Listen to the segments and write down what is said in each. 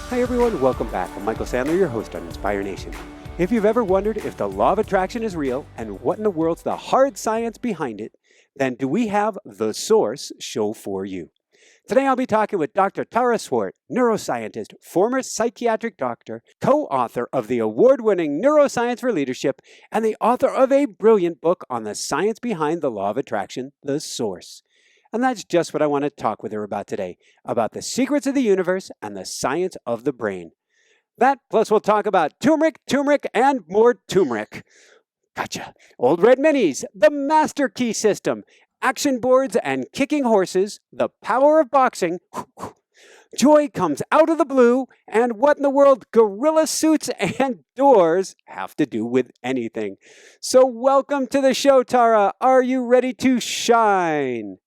Hi everyone, welcome back. I'm Michael Sandler, your host on Inspire Nation. If you've ever wondered if the law of attraction is real and what in the world's the hard science behind it, then do we have The Source show for you. Today I'll be talking with Dr. Tara Swart, neuroscientist, former psychiatric doctor, co-author of the award-winning Neuroscience for Leadership, and the author of a brilliant book on the science behind the law of attraction, The Source. And that's just what I want to talk with her about today, about the secrets of the universe and the science of the brain. That, plus we'll talk about turmeric, and more turmeric. Gotcha. Old Red Minis, the Master Key System, action boards and kicking horses, the power of boxing, joy comes out of the blue, and what in the world gorilla suits and doors have to do with anything. So welcome to the show, Tara. Are you ready to shine?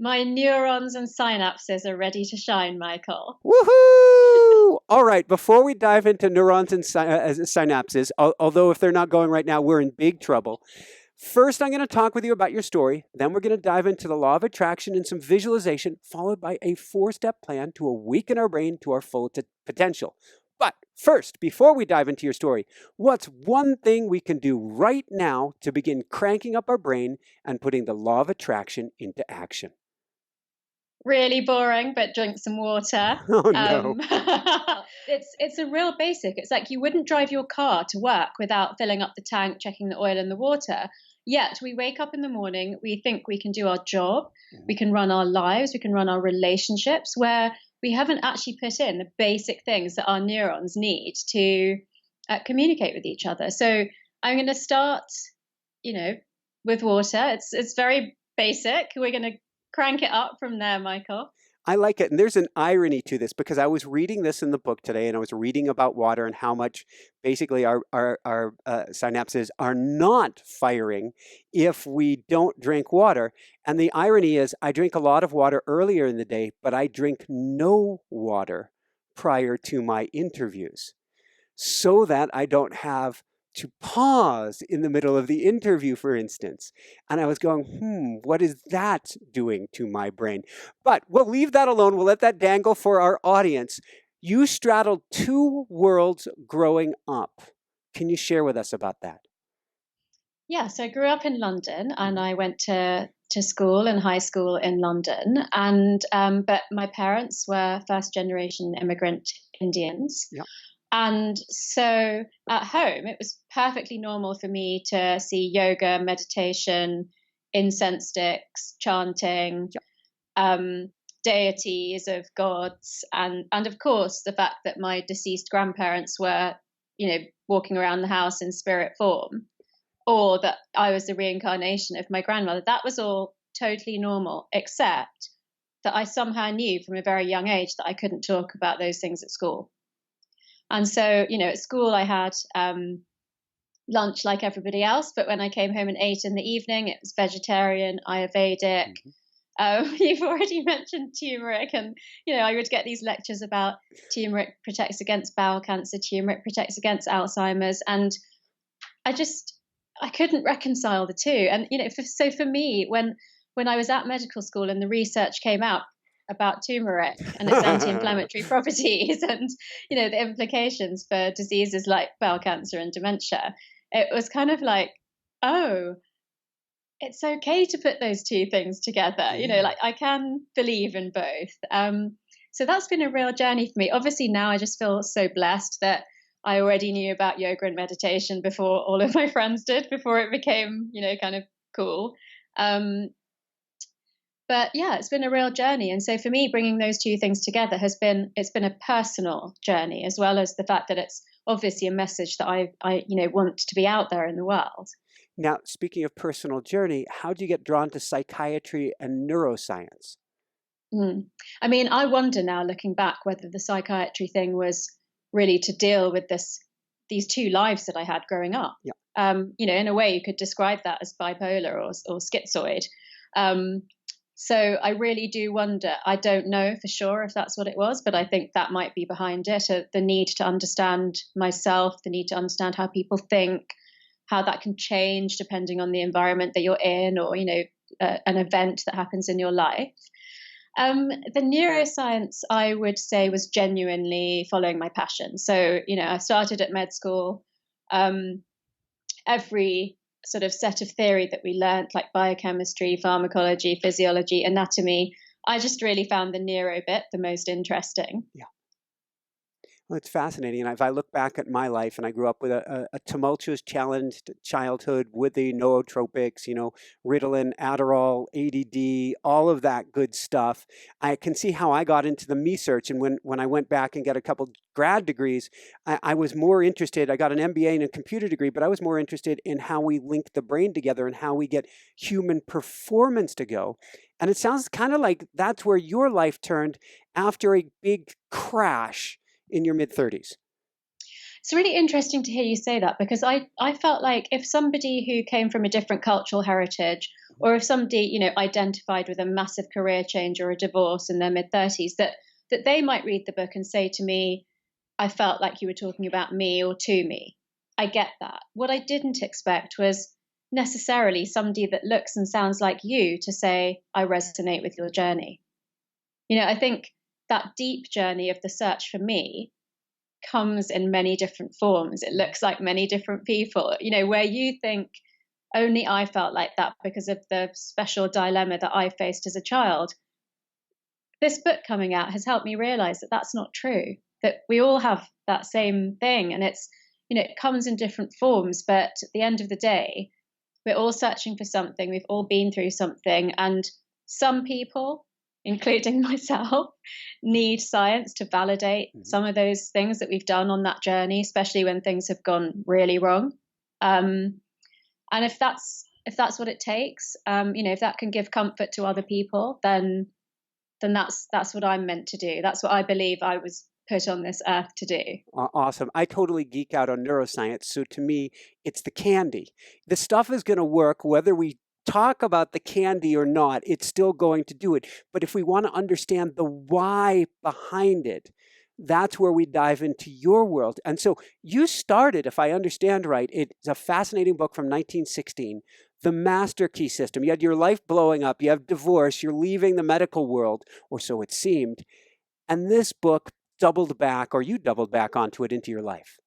My neurons and synapses are ready to shine, Michael. Woohoo! All right, before we dive into neurons and synapses, although if they're not going right now, we're in big trouble. First, I'm going to talk with you about your story. Then we're going to dive into the law of attraction and some visualization, followed by a 4-step plan to awaken our brain to our full potential. But first, before we dive into your story, what's one thing we can do right now to begin cranking up our brain and putting the law of attraction into action? Really boring, but drink some water. Oh, no. It's a real basic. It's like you wouldn't drive your car to work without filling up the tank, checking the oil and the water. Yet we wake up in the morning, we think we can do our job, we can run our lives, we can run our relationships, where we haven't actually put in the basic things that our neurons need to communicate with each other. So I'm going to start, with water. It's very basic. We're going to crank it up from there, Michael. I like it. And there's an irony to this because I was reading this in the book today and I was reading about water and how much basically our synapses are not firing if we don't drink water. And the irony is I drink a lot of water earlier in the day, but I drink no water prior to my interviews so that I don't have to pause in the middle of the interview, for instance. And I was going, what is that doing to my brain? But we'll leave that alone. We'll let that dangle for our audience. You straddled 2 worlds growing up. Can you share with us about that? Yeah, so I grew up in London and I went to school and high school in London. And but my parents were first generation immigrant Indians. Yep. And so at home, it was perfectly normal for me to see yoga, meditation, incense sticks, chanting, deities of gods, and of course the fact that my deceased grandparents were, walking around the house in spirit form, or that I was the reincarnation of my grandmother. That was all totally normal, except that I somehow knew from a very young age that I couldn't talk about those things at school. And so, at school I had lunch like everybody else, but when I came home and ate in the evening, it was vegetarian, Ayurvedic. You've already mentioned turmeric, and, I would get these lectures about turmeric protects against bowel cancer, turmeric protects against Alzheimer's, and I couldn't reconcile the two. And, so for me, when I was at medical school and the research came out about turmeric and its anti-inflammatory properties and, the implications for diseases like bowel cancer and dementia, it was kind of like, oh, it's okay to put those two things together. I can believe in both. So that's been a real journey for me. Obviously now I just feel so blessed that I already knew about yoga and meditation before all of my friends did, before it became, kind of cool. But yeah, it's been a real journey. And so for me, bringing those two things together it's been a personal journey, as well as the fact that it's obviously a message that I want to be out there in the world. Now, speaking of personal journey, how do you get drawn to psychiatry and neuroscience? I mean, I wonder now, looking back, whether the psychiatry thing was really to deal with these two lives that I had growing up. Yeah. In a way, you could describe that as bipolar or schizoid. So I really do wonder. I don't know for sure if that's what it was, but I think that might be behind it. The need to understand myself, the need to understand how people think, how that can change depending on the environment that you're in, or, an event that happens in your life. The neuroscience, I would say, was genuinely following my passion. So, I started at med school. Um, every sort of set of theory that we learnt, like biochemistry, pharmacology, physiology, anatomy, I just really found the neuro bit the most interesting. Yeah. Well, it's fascinating. And if I look back at my life, and I grew up with a tumultuous, challenged childhood with the nootropics, Ritalin, Adderall, ADD, all of that good stuff, I can see how I got into the me search. And when I went back and got a couple grad degrees, I was more interested. I got an MBA and a computer degree, but I was more interested in how we link the brain together and how we get human performance to go. And it sounds kind of like that's where your life turned after a big crash in your mid-30s. It's really interesting to hear you say that, because I felt like if somebody who came from a different cultural heritage, or if somebody, identified with a massive career change or a divorce in their mid-30s, that they might read the book and say to me, I felt like you were talking about me or to me. I get that. What I didn't expect was necessarily somebody that looks and sounds like you to say, I resonate with your journey. I think that deep journey of the search for me comes in many different forms. It looks like many different people, where you think only I felt like that because of the special dilemma that I faced as a child. This book coming out has helped me realize that that's not true, that we all have that same thing. And it comes in different forms, but at the end of the day, we're all searching for something. We've all been through something. And some people, including myself, need science to validate some of those things that we've done on that journey, especially when things have gone really wrong. And if that's what it takes, if that can give comfort to other people, then that's what I'm meant to do. That's what I believe I was put on this earth to do. Awesome. I totally geek out on neuroscience. So to me, it's the candy. The stuff is going to work whether we talk about the candy or not. It's still going to do it. But if we want to understand the why behind it, that's where we dive into your world. And so you started, if I understand right, it's a fascinating book from 1916, The Master Key System. You had your life blowing up. You have divorce. You're leaving the medical world, or so it seemed. And this book doubled back, or you doubled back onto it into your life.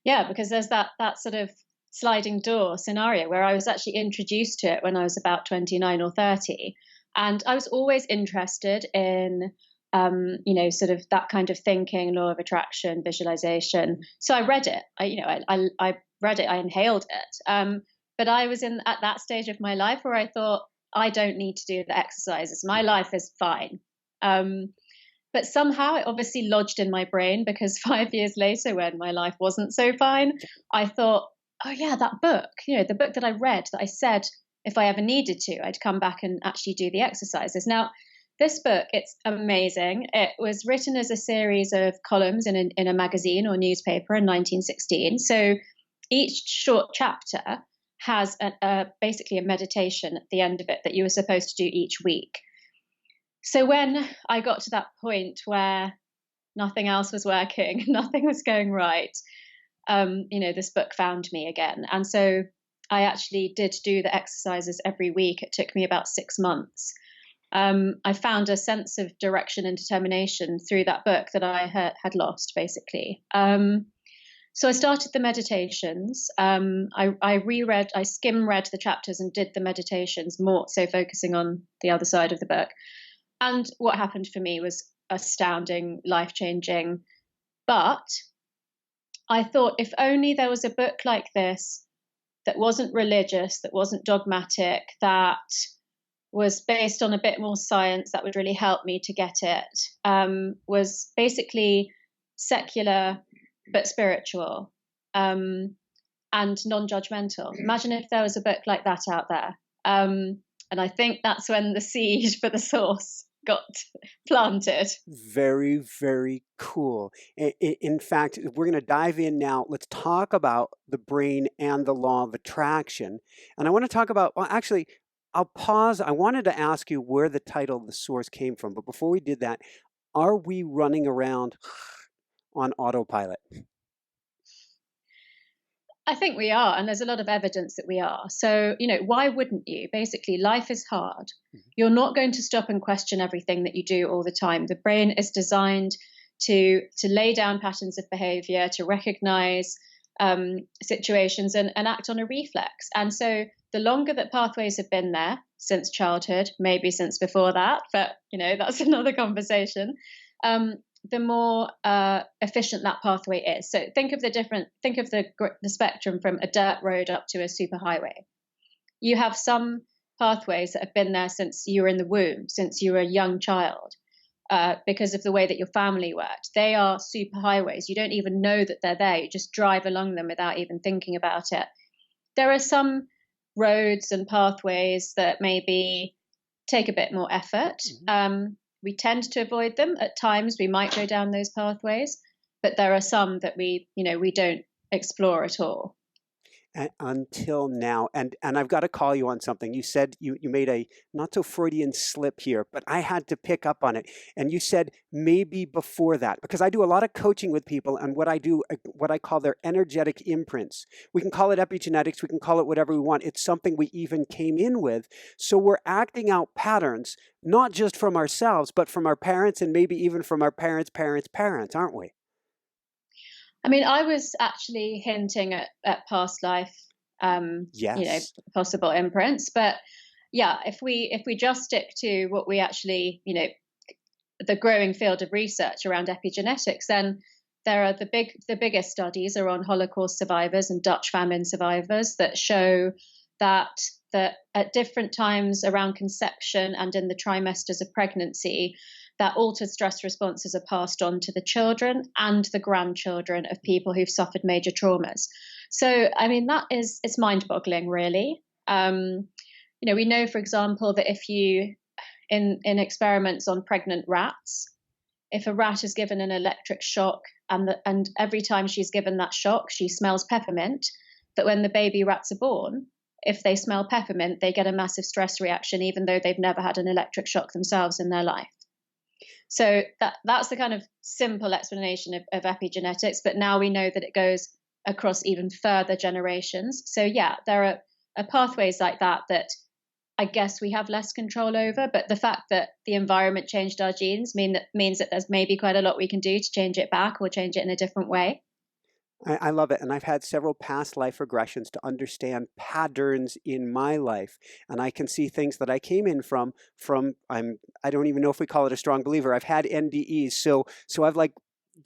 Yeah, because there's that sort of sliding door scenario where I was actually introduced to it when I was about 29 or 30. And I was always interested in, sort of that kind of thinking, law of attraction, visualization. So I read it. I read it. I inhaled it. But I was at that stage of my life where I thought, I don't need to do the exercises. My life is fine. But somehow it obviously lodged in my brain, because 5 years later, when my life wasn't so fine, I thought, oh yeah, that book, the book that I read, that I said if I ever needed to, I'd come back and actually do the exercises. Now, this book, it's amazing. It was written as a series of columns in a magazine or newspaper in 1916. So each short chapter has basically a meditation at the end of it that you were supposed to do each week. So when I got to that point where nothing else was working, nothing was going right, this book found me again. And so I actually did do the exercises every week. It took me about 6 months. I found a sense of direction and determination through that book that I had lost, basically. So I started the meditations. I skim read the chapters and did the meditations, more so focusing on the other side of the book. And what happened for me was astounding, life-changing. But I thought, if only there was a book like this that wasn't religious, that wasn't dogmatic, that was based on a bit more science, that would really help me to get it, was basically secular but spiritual, and non-judgmental. Imagine if there was a book like that out there. And I think that's when the seed for the source got planted. Very, very cool. In fact, we're going to dive in now. Let's talk about the brain and the law of attraction. And I want to talk about, well, actually, I'll pause. I wanted to ask you where the title The Source came from. But before we did that, are we running around on autopilot? I think we are, and there's a lot of evidence that we are. So, why wouldn't you? Basically, life is hard. You're not going to stop and question everything that you do all the time. The brain is designed to lay down patterns of behavior, to recognize situations and act on a reflex. And so, the longer that pathways have been there since childhood, maybe since before that, but that's another conversation. The more efficient that pathway is. So think of the spectrum from a dirt road up to a superhighway. You have some pathways that have been there since you were in the womb, since you were a young child, because of the way that your family worked. They are superhighways. You don't even know that they're there. You just drive along them without even thinking about it. There are some roads and pathways that maybe take a bit more effort. We tend to avoid them. At times we might go down those pathways, but there are some that we don't explore at all. Until now, and I've got to call you on something. You said you made a not so Freudian slip here, but I had to pick up on it. And you said maybe before that, because I do a lot of coaching with people, and what I call their energetic imprints. We can call it epigenetics, we can call it whatever we want. It's something we even came in with. So we're acting out patterns, not just from ourselves, but from our parents and maybe even from our parents' parents' parents, aren't we? I mean, I was actually hinting at past life, Yes. possible imprints. But yeah, if we just stick to what we actually, the growing field of research around epigenetics, then there are the biggest studies are on Holocaust survivors and Dutch famine survivors that show that at different times around conception and in the trimesters of pregnancy, that altered stress responses are passed on to the children and the grandchildren of people who've suffered major traumas. So, I mean, it's mind-boggling, really. We know, for example, that if you, in experiments on pregnant rats, if a rat is given an electric shock and every time she's given that shock, she smells peppermint, that when the baby rats are born, if they smell peppermint, they get a massive stress reaction, even though they've never had an electric shock themselves in their life. So that's the kind of simple explanation of epigenetics. But now we know that it goes across even further generations. So yeah, there are pathways like that I guess we have less control over. But the fact that the environment changed our genes means that there's maybe quite a lot we can do to change it back or change it in a different way. I love it. And I've had several past life regressions to understand patterns in my life. And I can see things that I came in from I don't even know if we call it a strong believer. I've had NDEs. So I've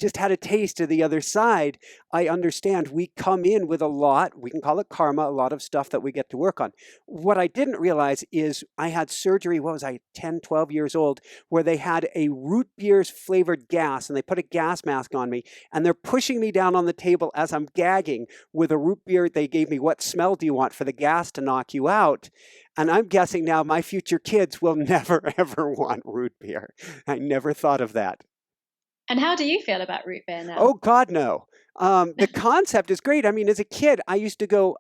just had a taste of the other side. I understand we come in with a lot, we can call it karma, a lot of stuff that we get to work on. What I didn't realize is I had surgery, 10, 12 years old, where they had a root beer flavored gas and they put a gas mask on me and they're pushing me down on the table as I'm gagging with a root beer. They gave me, what smell do you want for the gas to knock you out? And I'm guessing now my future kids will never, ever want root beer. I never thought of that. And how do you feel about root beer now? Oh, God, no. The concept is great. I mean, as a kid, I used to go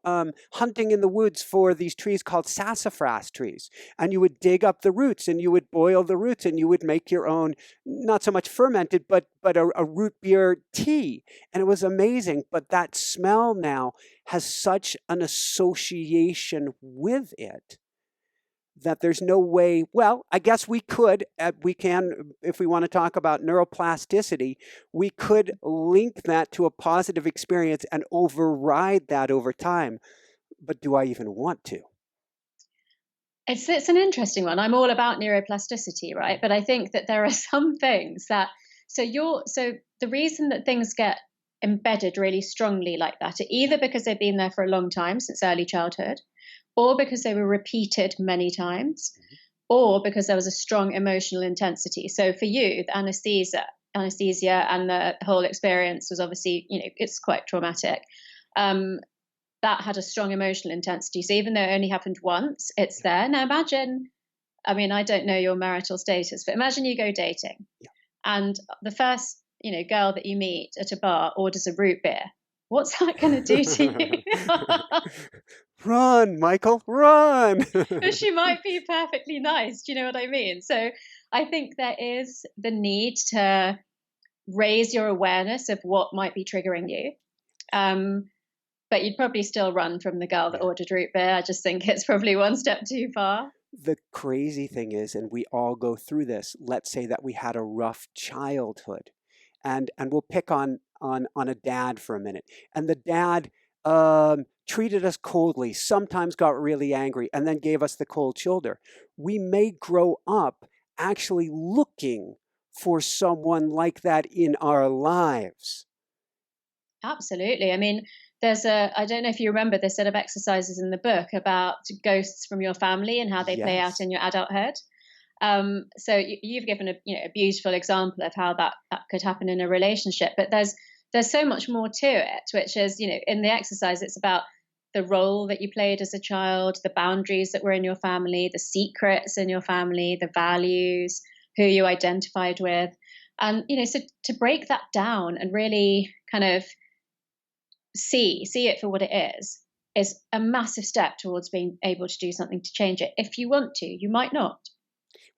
hunting in the woods for these trees called sassafras trees. And you would dig up the roots and you would boil the roots and you would make your own, not so much fermented, but a root beer tea. And it was amazing. But that smell now has such an association with it that there's no way. Well, I guess we can, if we want to talk about neuroplasticity, we could link that to a positive experience and override that over time. But do I even want to? It's an interesting one. I'm all about neuroplasticity, right? But I think that there are some things that so the reason that things get embedded really strongly like that are either because they've been there for a long time, since early childhood, or because they were repeated many times, or because there was a strong emotional intensity. So for you, the anesthesia and the whole experience was obviously, it's quite traumatic. That had a strong emotional intensity. So even though it only happened once, it's there. Now imagine, I mean, I don't know your marital status, but imagine you go dating and the first, girl that you meet at a bar orders a root beer. What's that going to do to you? Run, Michael, run! She might be perfectly nice. Do you know what I mean? So I think there is the need to raise your awareness of what might be triggering you. But you'd probably still run from the girl that Yeah. ordered root beer. I just think it's probably one step too far. The crazy thing is, and we all go through this, let's say that we had a rough childhood, and we'll pick on a dad for a minute. And the dad treated us coldly, sometimes got really angry, and then gave us the cold shoulder. We may grow up actually looking for someone like that in our lives. Absolutely. I mean, I don't know if you remember the set of exercises in the book about ghosts from your family and how they play out Yes. in your adulthood. So you've given a beautiful example of how that could happen in a relationship, but there's so much more to it, which is, in the exercise, it's about the role that you played as a child, the boundaries that were in your family, the secrets in your family, the values, who you identified with. And, so to break that down and really kind of see it for what it is a massive step towards being able to do something to change it. If you want to, you might not.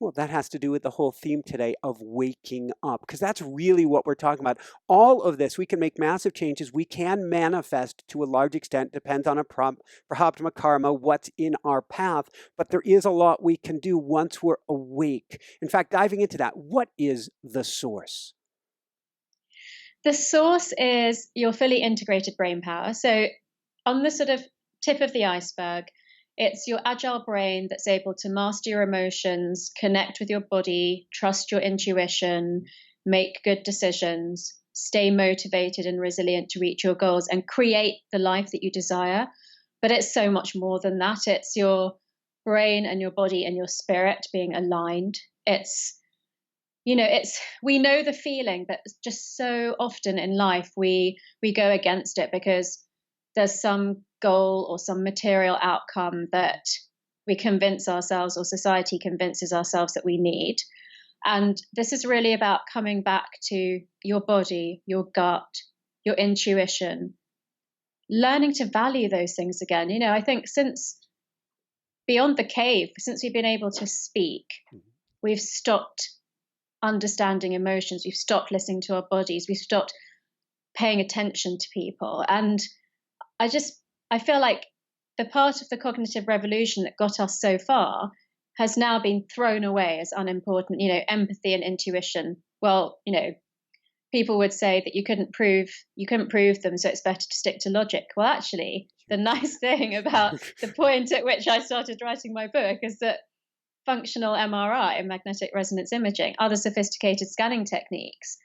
Well, that has to do with the whole theme today of waking up, because that's really what we're talking about. All of this, we can make massive changes. We can manifest to a large extent, depends on a prabhaptima karma, what's in our path. But there is a lot we can do once we're awake. In fact, diving into that, what is the source? The source is your fully integrated brain power. So, on the sort of tip of the iceberg, it's your agile brain that's able to master your emotions, connect with your body, trust your intuition, make good decisions, stay motivated and resilient to reach your goals, and create the life that you desire. But it's so much more than that. It's your brain and your body and your spirit being aligned. It's we know the feeling, but just so often in life we go against it because there's some goal or some material outcome that we convince ourselves or society convinces ourselves that we need. And this is really about coming back to your body, your gut, your intuition, learning to value those things again. I think since beyond the cave, since we've been able to speak, we've stopped understanding emotions. We've stopped listening to our bodies. We've stopped paying attention to people. And I feel like the part of the cognitive revolution that got us so far has now been thrown away as unimportant. Empathy and intuition. Well, people would say that you couldn't prove them, so it's better to stick to logic. Well, actually, the nice thing about the point at which I started writing my book is that functional MRI, magnetic resonance imaging, other sophisticated scanning techniques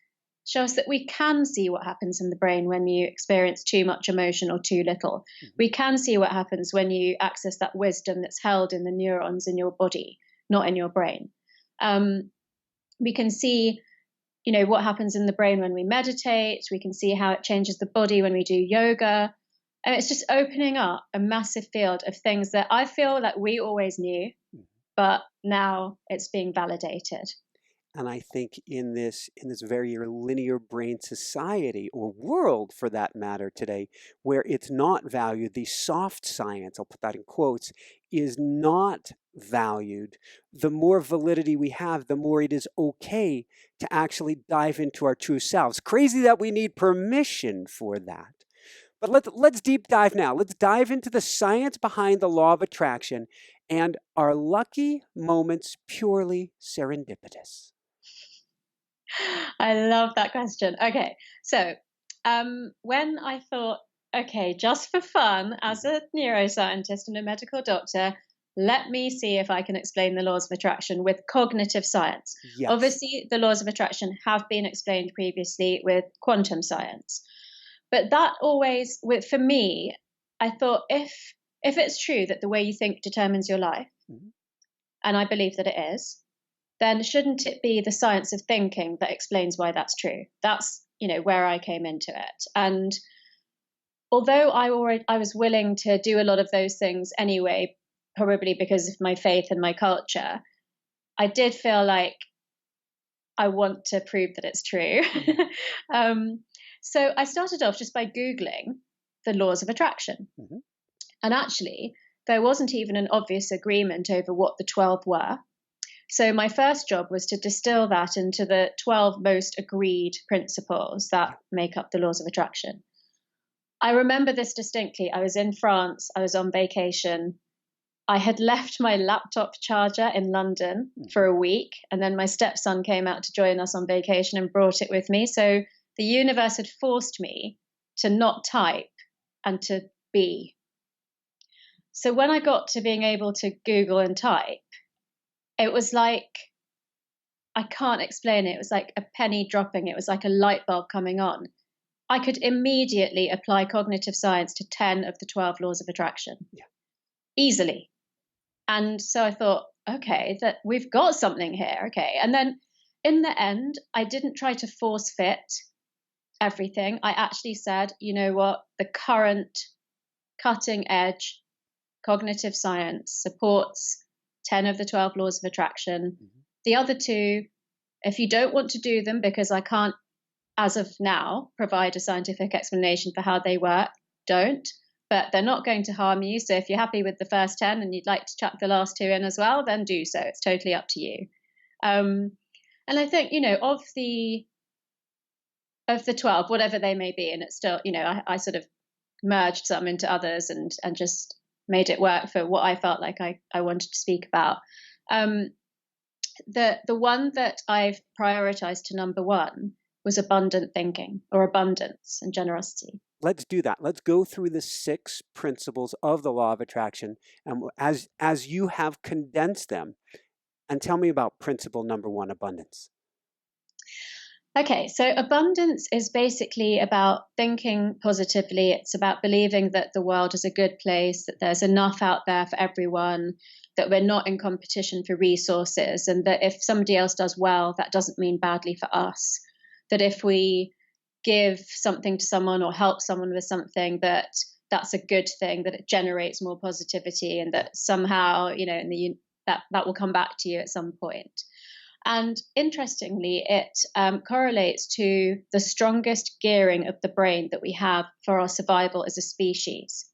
show us that we can see what happens in the brain when you experience too much emotion or too little. Mm-hmm. We can see what happens when you access that wisdom that's held in the neurons in your body, not in your brain. We can see, what happens in the brain when we meditate. We can see how it changes the body when we do yoga. And it's just opening up a massive field of things that I feel like we always knew, but now it's being validated. And I think in this very linear brain society, or world for that matter today, where it's not valued, the soft science, I'll put that in quotes, is not valued, the more validity we have, the more it is okay to actually dive into our true selves. Crazy that we need permission for that. But let's deep dive now. Let's dive into the science behind the law of attraction, and are lucky moments purely serendipitous? I love that question. Okay, so when I thought, okay, just for fun, as a neuroscientist and a medical doctor, let me see if I can explain the laws of attraction with cognitive science. Yes. Obviously, the laws of attraction have been explained previously with quantum science. But that always, for me, I thought if it's true that the way you think determines your life, and I believe that it is, then shouldn't it be the science of thinking that explains why that's true? That's, where I came into it. And although I was willing to do a lot of those things anyway, probably because of my faith and my culture, I did feel like I want to prove that it's true. So I started off just by Googling the laws of attraction. Mm-hmm. And actually, there wasn't even an obvious agreement over what the 12 were. So my first job was to distill that into the 12 most agreed principles that make up the laws of attraction. I remember this distinctly. I was in France. I was on vacation. I had left my laptop charger in London for a week, and then my stepson came out to join us on vacation and brought it with me. So the universe had forced me to not type and to be. So when I got to being able to Google and type, it was like, I can't explain it. It was like a penny dropping. It was like a light bulb coming on. I could immediately apply cognitive science to 10 of the 12 laws of attraction. Yeah. Easily. And so I thought, okay, that we've got something here. Okay. And then in the end, I didn't try to force fit everything. I actually said, you know what, the current cutting edge cognitive science supports 10 of the 12 laws of attraction. The other two, if you don't want to do them, because I can't, as of now, provide a scientific explanation for how they work, don't. But they're not going to harm you. So if you're happy with the first 10 and you'd like to chuck the last 2 in as well, then do so. It's totally up to you. And I think, you know, of the 12, whatever they may be, and it's still, you know, I sort of merged some into others and just made it work for what I felt like I wanted to speak about. The one that I've prioritized to number 1 was abundant thinking, or abundance and generosity. Let's do that. Let's go through the 6 principles of the law of attraction, and as you have condensed them, and tell me about principle number 1, abundance. Okay, so abundance is basically about thinking positively. It's about believing that the world is a good place, that there's enough out there for everyone, that we're not in competition for resources, and that if somebody else does well, that doesn't mean badly for us. That if we give something to someone or help someone with something, that's a good thing, that it generates more positivity, and that somehow, you know, that will come back to you at some point. And interestingly, it correlates to the strongest gearing of the brain that we have for our survival as a species,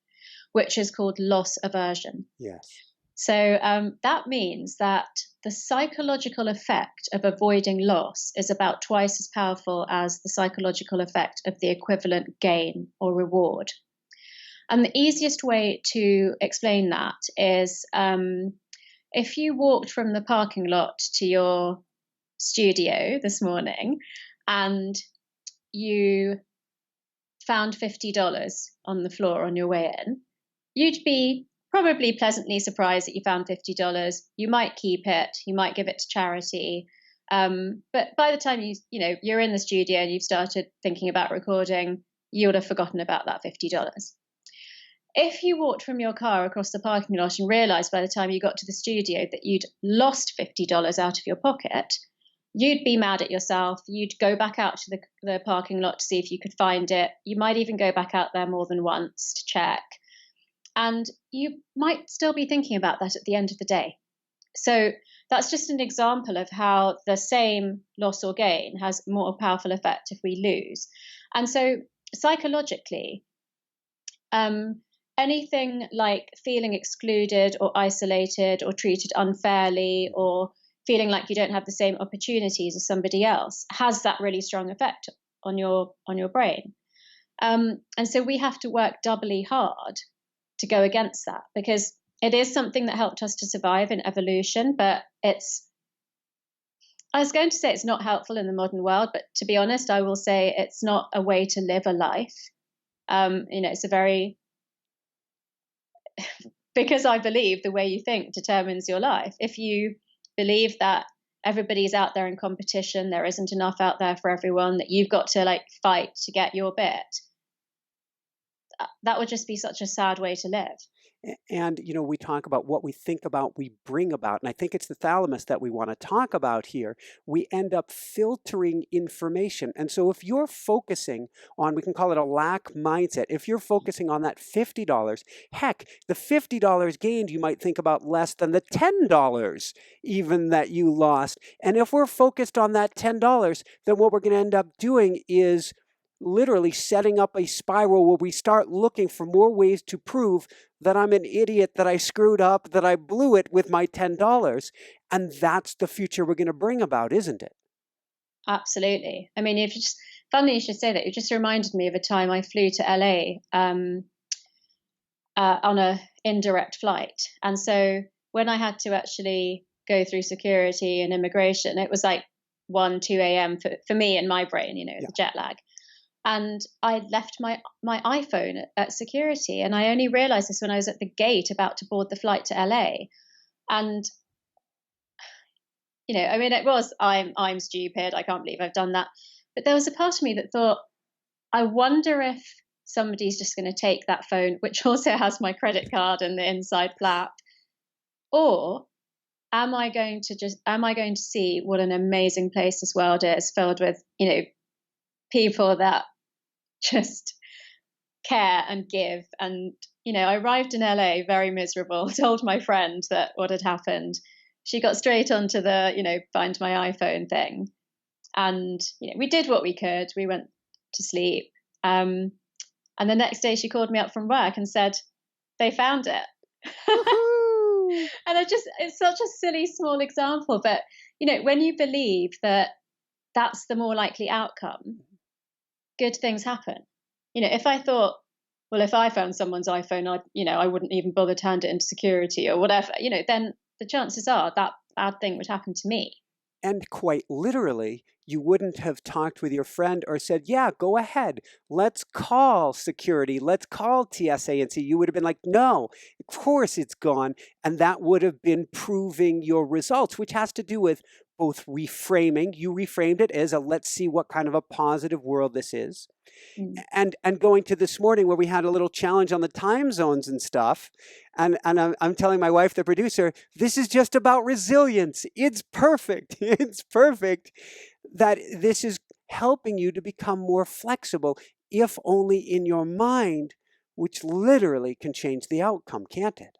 which is called loss aversion. Yes. So that means that the psychological effect of avoiding loss is about twice as powerful as the psychological effect of the equivalent gain or reward. And the easiest way to explain that is if you walked from the parking lot to your studio this morning and you found $50 on the floor on your way in, you'd be probably pleasantly surprised that you found $50. You might keep it, you might give it to charity. But by the time you're in the studio and you've started thinking about recording, you would have forgotten about that $50. If you walked from your car across the parking lot and realized by the time you got to the studio that you'd lost $50 out of your pocket, you'd be mad at yourself. You'd go back out to the parking lot to see if you could find it. You might even go back out there more than once to check. And you might still be thinking about that at the end of the day. So that's just an example of how the same loss or gain has more powerful effect if we lose. And so psychologically, anything like feeling excluded or isolated or treated unfairly or feeling like you don't have the same opportunities as somebody else has that really strong effect on your brain. And so we have to work doubly hard to go against that, because it is something that helped us to survive in evolution, but I was going to say it's not helpful in the modern world, but to be honest, I will say it's not a way to live a life. It's a very, because I believe the way you think determines your life. If you believe that everybody's out there in competition, there isn't enough out there for everyone, that you've got to fight to get your bit, that would just be such a sad way to live. And, we talk about what we think about, we bring about. And I think it's the thalamus that we want to talk about here. We end up filtering information. And so if you're focusing on, we can call it a lack mindset, if you're focusing on that $50, heck, the $50 gained, you might think about less than the $10 even that you lost. And if we're focused on that $10, then what we're going to end up doing is literally setting up a spiral where we start looking for more ways to prove that I'm an idiot, that I screwed up, that I blew it with my $10. And that's the future we're going to bring about, isn't it? Absolutely. I mean, if you just funny you should say that. It just reminded me of a time I flew to LA on a indirect flight. And so when I had to actually go through security and immigration, it was like 1, 2 a.m. for me and my brain, the jet lag. And I left my iPhone at security. And I only realized this when I was at the gate about to board the flight to LA. And, I mean, it was, I'm stupid. I can't believe I've done that. But there was a part of me that thought, I wonder if somebody's just going to take that phone, which also has my credit card and the inside flap, or am I going to see what an amazing place this world is, filled with, people that just care and give. And, I arrived in LA very miserable, told my friend that what had happened. She got straight onto the, find my iPhone thing. And, we did what we could. We went to sleep. And the next day she called me up from work and said, they found it. And it's such a silly, small example. But, when you believe that that's the more likely outcome, good things happen. If I thought, well, if I found someone's iPhone, I wouldn't even bother to hand it into security or whatever, then the chances are that bad thing would happen to me. And quite literally, you wouldn't have talked with your friend or said, yeah, go ahead. Let's call security. Let's call TSA and see. You would have been like, no, of course it's gone. And that would have been proving your results, which has to do with both reframing. You reframed it as a let's see what kind of a positive world this is. And going to this morning where we had a little challenge on the time zones and stuff. And I'm telling my wife, the producer, this is just about resilience. It's perfect. It's perfect that this is helping you to become more flexible, if only in your mind, which literally can change the outcome, can't it?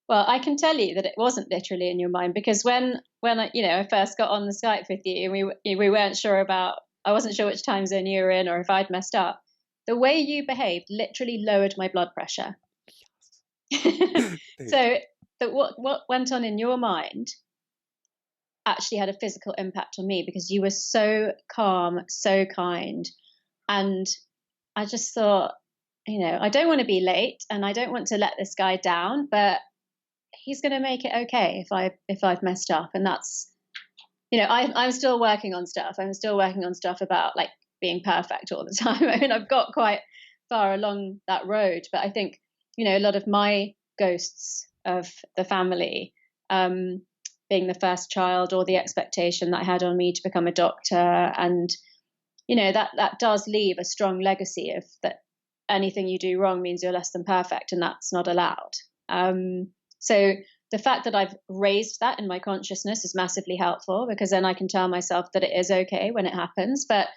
Well, I can tell you that it wasn't literally in your mind, because when I first got on the Skype with you, and we weren't sure about, I wasn't sure which time zone you were in or if I'd messed up. The way you behaved literally lowered my blood pressure. So what went on in your mind actually had a physical impact on me, because you were so calm, so kind. And I just thought, I don't want to be late and I don't want to let this guy down, but he's going to make it okay if I've messed up. And that's, I'm still working on stuff. I'm still working on stuff about like being perfect all the time. I mean, I've got quite far along that road, but I think, a lot of my ghosts of the family, being the first child, or the expectation that I had on me to become a doctor, and that does leave a strong legacy of that anything you do wrong means you're less than perfect, and that's not allowed. So the fact that I've raised that in my consciousness is massively helpful, because then I can tell myself that it is okay when it happens. But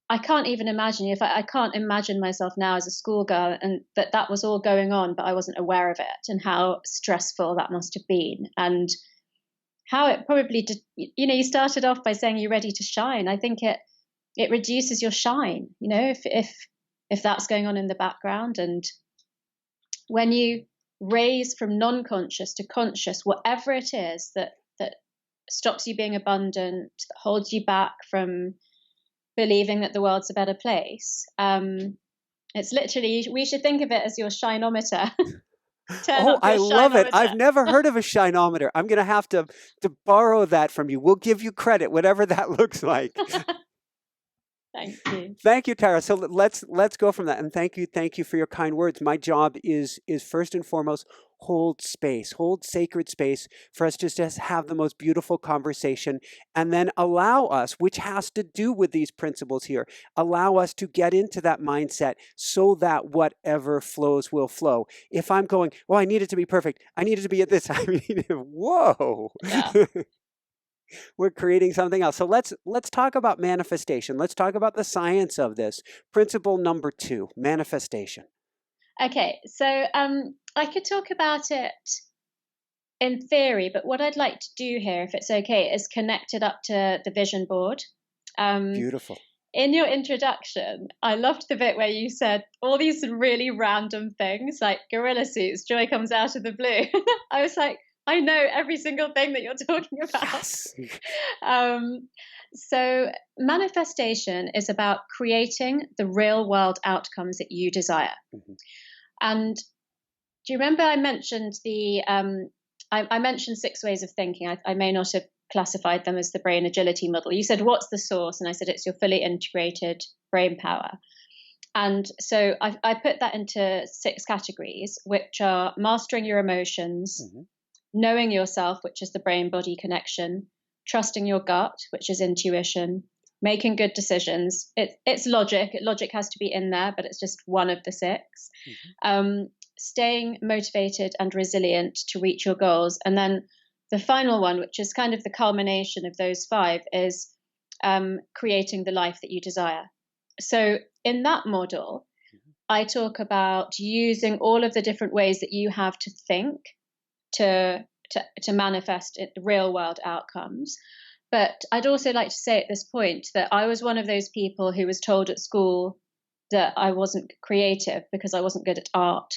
I can't even imagine I can't imagine myself now as a schoolgirl, and that was all going on, but I wasn't aware of it, and how stressful that must have been, and how it probably did. You started off by saying you're ready to shine. I think it reduces your shine, if that's going on in the background. And when you raise from non-conscious to conscious, whatever it is that stops you being abundant, that holds you back from believing that the world's a better place, it's literally, we should think of it as your shinometer. I love it. I've never heard of a shinometer. I'm going to have to borrow that from you. We'll give you credit, whatever that looks like. Thank you. Thank you, Tara. So let's go from that. And thank you for your kind words. My job is first and foremost, hold sacred space for us to just have the most beautiful conversation, and then allow us, which has to do with these principles here, allow us to get into that mindset so that whatever flows will flow. If I'm going, I need it to be perfect, I need it to be at this time, whoa. Yeah. We're creating something else. So let's talk about manifestation. Let's talk about the science of this. Principle number 2, manifestation. Okay, so I could talk about it in theory, but what I'd like to do here, if it's okay, is connect it up to the vision board. Beautiful. In your introduction, I loved the bit where you said all these really random things like gorilla suits, joy comes out of the blue. I was like, I know every single thing that you're talking about. Yes. So manifestation is about creating the real world outcomes that you desire. Mm-hmm. And do you remember I mentioned I mentioned 6 ways of thinking. I may not have classified them as the brain agility model. You said, what's the source? And I said, it's your fully integrated brain power. And so I put that into 6 categories, which are mastering your emotions, Mm-hmm. knowing yourself, which is the brain-body connection, trusting your gut, which is intuition, making good decisions. It's logic. Logic has to be in there, but it's just one of the 6. Mm-hmm. Staying motivated and resilient to reach your goals. And then the final one, which is kind of the culmination of those 5, is creating the life that you desire. So in that model, I talk about using all of the different ways that you have to think to manifest real world outcomes. But I'd also like to say at this point that I was one of those people who was told at school that I wasn't creative because I wasn't good at art.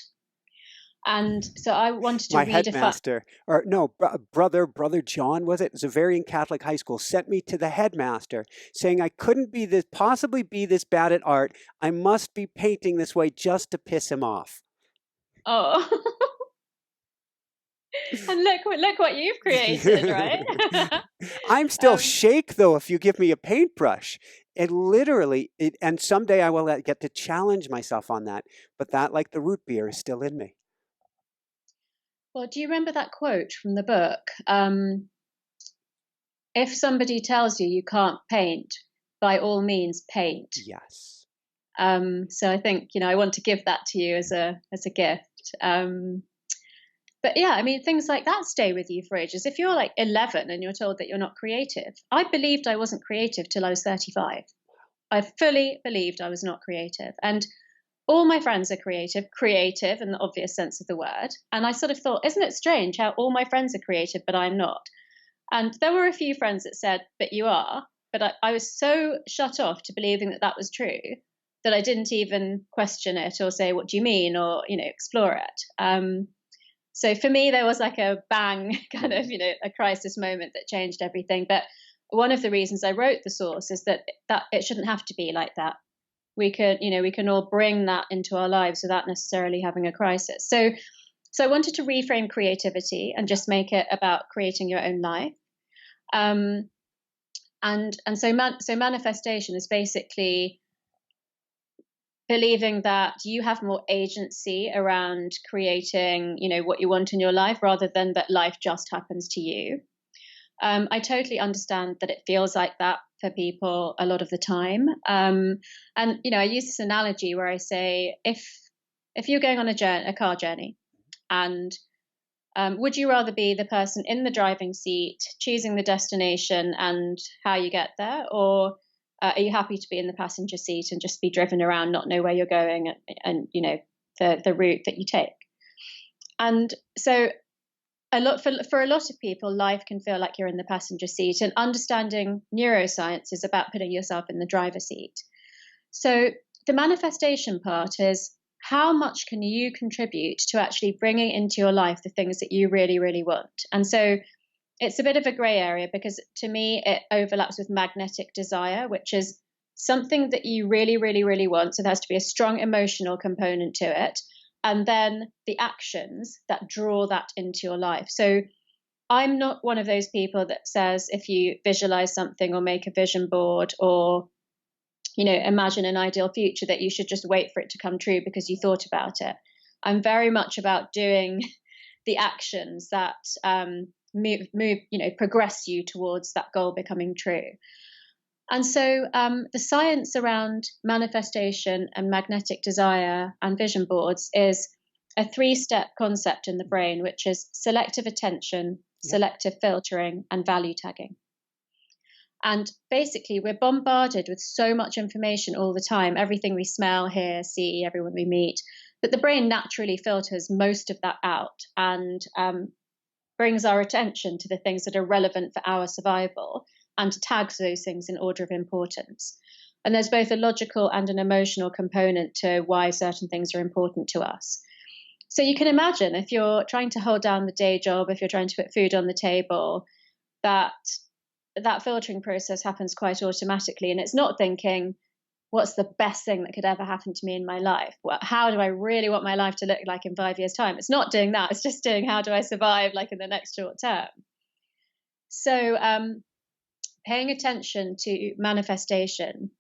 And so I wanted to My redefine. headmaster, or no, brother John, was it? It was a Zavarian Catholic high school, sent me to the headmaster saying I couldn't possibly be this bad at art. I must be painting this way just to piss him off. Oh. And look what you've created, right? I'm still shake though if you give me a paintbrush. And someday I will get to challenge myself on that. But that, like the root beer, is still in me. Well, do you remember that quote from the book? If somebody tells you you can't paint, by all means paint. Yes. So I think, I want to give that to you as a gift. But yeah, I mean, things like that stay with you for ages. If you're like 11 and you're told that you're not creative, I believed I wasn't creative till I was 35. I fully believed I was not creative. And all my friends are creative in the obvious sense of the word. And I sort of thought, isn't it strange how all my friends are creative, but I'm not? And there were a few friends that said, but you are. But I was so shut off to believing that that was true that I didn't even question it or say, what do you mean? Or, explore it. So for me, there was like a bang kind of, a crisis moment that changed everything. But one of the reasons I wrote The Source is that it shouldn't have to be like that. We can all bring that into our lives without necessarily having a crisis. So I wanted to reframe creativity and just make it about creating your own life. And so manifestation is basically believing that you have more agency around creating, what you want in your life rather than that life just happens to you. I totally understand that it feels like that for people a lot of the time. And, I use this analogy where I say, if you're going on a car journey and would you rather be the person in the driving seat, choosing the destination and how you get there, or are you happy to be in the passenger seat and just be driven around, not know where you're going and the route that you take? And so for a lot of people, life can feel like you're in the passenger seat, and understanding neuroscience is about putting yourself in the driver's seat. So the manifestation part is how much can you contribute to actually bringing into your life the things that you really, really want? And so it's a bit of a gray area because to me, it overlaps with magnetic desire, which is something that you really, really, really want. So there has to be a strong emotional component to it. And then the actions that draw that into your life. So I'm not one of those people that says if you visualize something or make a vision board or, imagine an ideal future that you should just wait for it to come true because you thought about it. I'm very much about doing the actions that move, progress you towards that goal becoming true. And so the science around manifestation and magnetic desire and vision boards is a 3-step concept in the brain, which is selective attention, selective filtering, and value tagging. And basically, we're bombarded with so much information all the time, everything we smell, hear, see, everyone we meet, that the brain naturally filters most of that out and brings our attention to the things that are relevant for our survival and tags those things in order of importance. And there's both a logical and an emotional component to why certain things are important to us. So you can imagine if you're trying to hold down the day job, if you're trying to put food on the table, that filtering process happens quite automatically. And it's not thinking, what's the best thing that could ever happen to me in my life? How do I really want my life to look like in 5 years' time? It's not doing that. It's just doing, how do I survive like in the next short term? So paying attention to manifestation,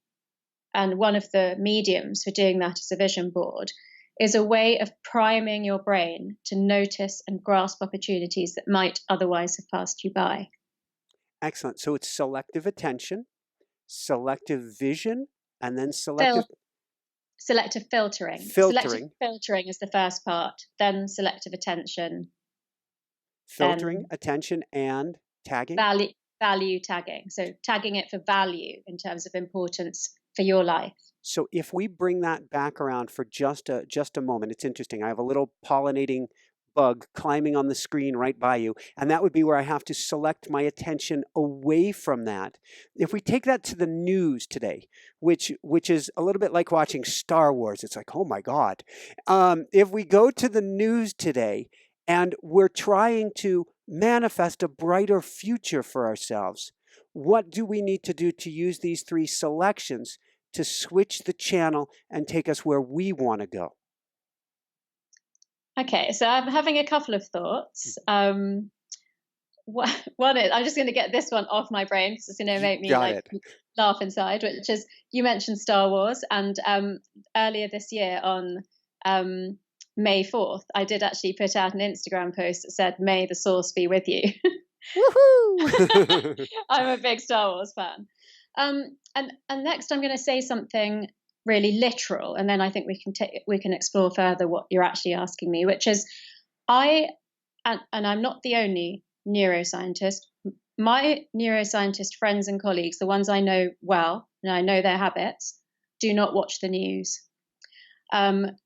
and one of the mediums for doing that is a vision board, is a way of priming your brain to notice and grasp opportunities that might otherwise have passed you by. Excellent. So it's selective attention, selective vision, and then selective filtering. Filtering. Selective filtering is the first part, then selective attention. Filtering, attention, and tagging? Value tagging. So tagging it for value in terms of importance for your life. So if we bring that back around for just a moment, it's interesting. I have a little pollinating bug climbing on the screen right by you, and that would be where I have to select my attention away from that. If we take that to the news today, which is a little bit like watching Star Wars, it's like, oh my God. If we go to the news today and we're trying to manifest a brighter future for ourselves, what do we need to do to use these three selections to switch the channel and take us where we want to go? Okay, so I'm having a couple of thoughts. One is, I'm just going to get this one off my brain because it's going to make me laugh inside, which is, you mentioned Star Wars, and earlier this year on May 4th, I did actually put out an Instagram post that said, "May the Source be with you." Woohoo! I'm a big Star Wars fan. And next I'm going to say something really literal, and then I think we can explore further what you're actually asking me, which is, and I'm not the only neuroscientist. My neuroscientist friends and colleagues, the ones I know well, and I know their habits, do not watch the news.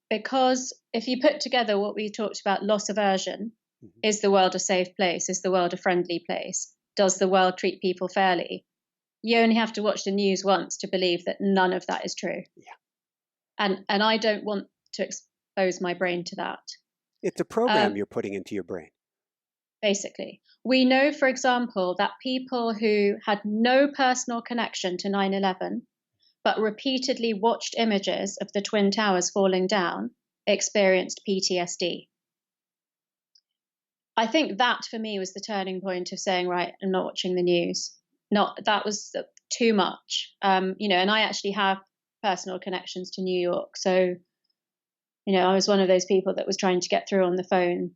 Because if you put together what we talked about, loss aversion, is the world a safe place? Is the world a friendly place? Does the world treat people fairly? You only have to watch the news once to believe that none of that is true. Yeah. And I don't want to expose my brain to that. It's a program you're putting into your brain. Basically. We know, for example, that people who had no personal connection to 9/11, but repeatedly watched images of the Twin Towers falling down, experienced PTSD. I think that for me was the turning point of saying, right, I'm not watching the news. That was too much. And I actually have personal connections to New York. So, I was one of those people that was trying to get through on the phone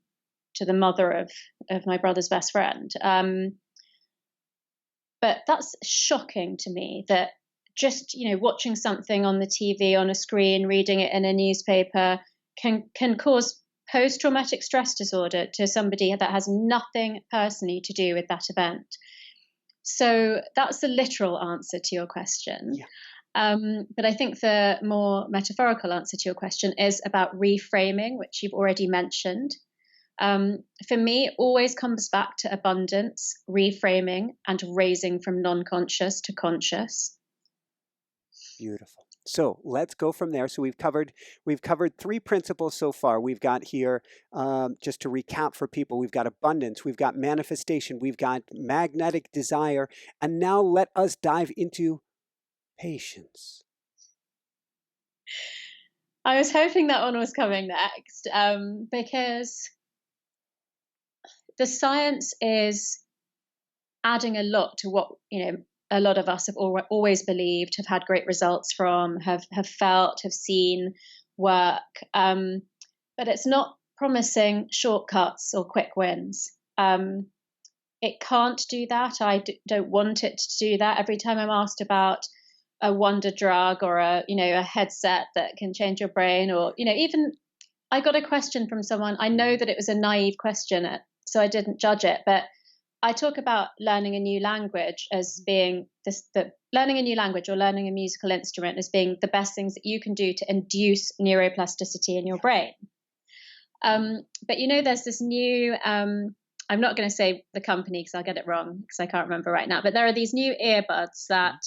to the mother of my brother's best friend. But that's shocking to me that just, watching something on the TV, on a screen, reading it in a newspaper can cause post-traumatic stress disorder to somebody that has nothing personally to do with that event. So that's the literal answer to your question. Yeah. But I think the more metaphorical answer to your question is about reframing, which you've already mentioned. For me, it always comes back to abundance, reframing, and raising from non-conscious to conscious. Beautiful. So let's go from there. So we've covered three principles so far. We've got here, just to recap for people, we've got abundance, we've got manifestation, we've got magnetic desire, and now let us dive into patience. I was hoping that one was coming next, because the science is adding a lot to what, a lot of us have always believed, have had great results from, have felt, have seen work. But it's not promising shortcuts or quick wins. It can't do that. I don't want it to do that. Every time I'm asked about a wonder drug or a headset that can change your brain, or, even I got a question from someone. I know that it was a naive question, so I didn't judge it, but I talk about learning a new language as being learning a new language or learning a musical instrument as being the best things that you can do to induce neuroplasticity in your brain. But there's this new, I'm not going to say the company because I'll get it wrong because I can't remember right now, but there are these new earbuds that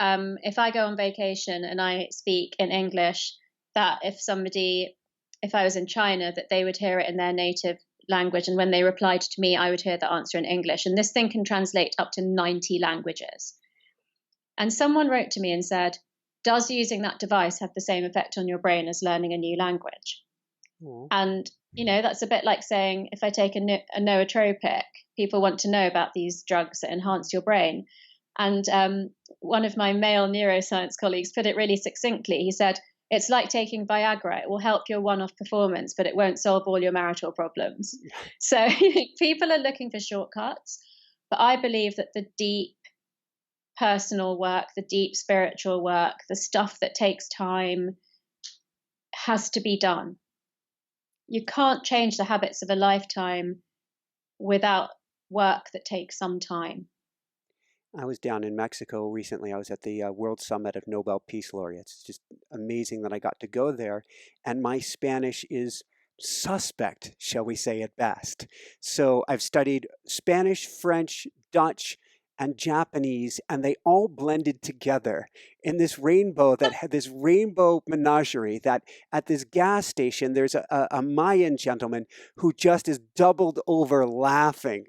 if I go on vacation and I speak in English, that if somebody if I was in China, that they would hear it in their native language. And when they replied to me, I would hear the answer in English. And this thing can translate up to 90 languages. And someone wrote to me and said, does using that device have the same effect on your brain as learning a new language? Oh. And, that's a bit like saying, if I take a nootropic, people want to know about these drugs that enhance your brain. And one of my male neuroscience colleagues put it really succinctly. He said, it's like taking Viagra. It will help your one-off performance, but it won't solve all your marital problems. So people are looking for shortcuts. But I believe that the deep personal work, the deep spiritual work, the stuff that takes time has to be done. You can't change the habits of a lifetime without work that takes some time. I was down in Mexico recently. I was at the World Summit of Nobel Peace Laureates. It's just amazing that I got to go there. And my Spanish is suspect, shall we say, at best. So I've studied Spanish, French, Dutch, and Japanese, and they all blended together in this rainbow that had this rainbow menagerie. That at this gas station, there's a Mayan gentleman who just is doubled over laughing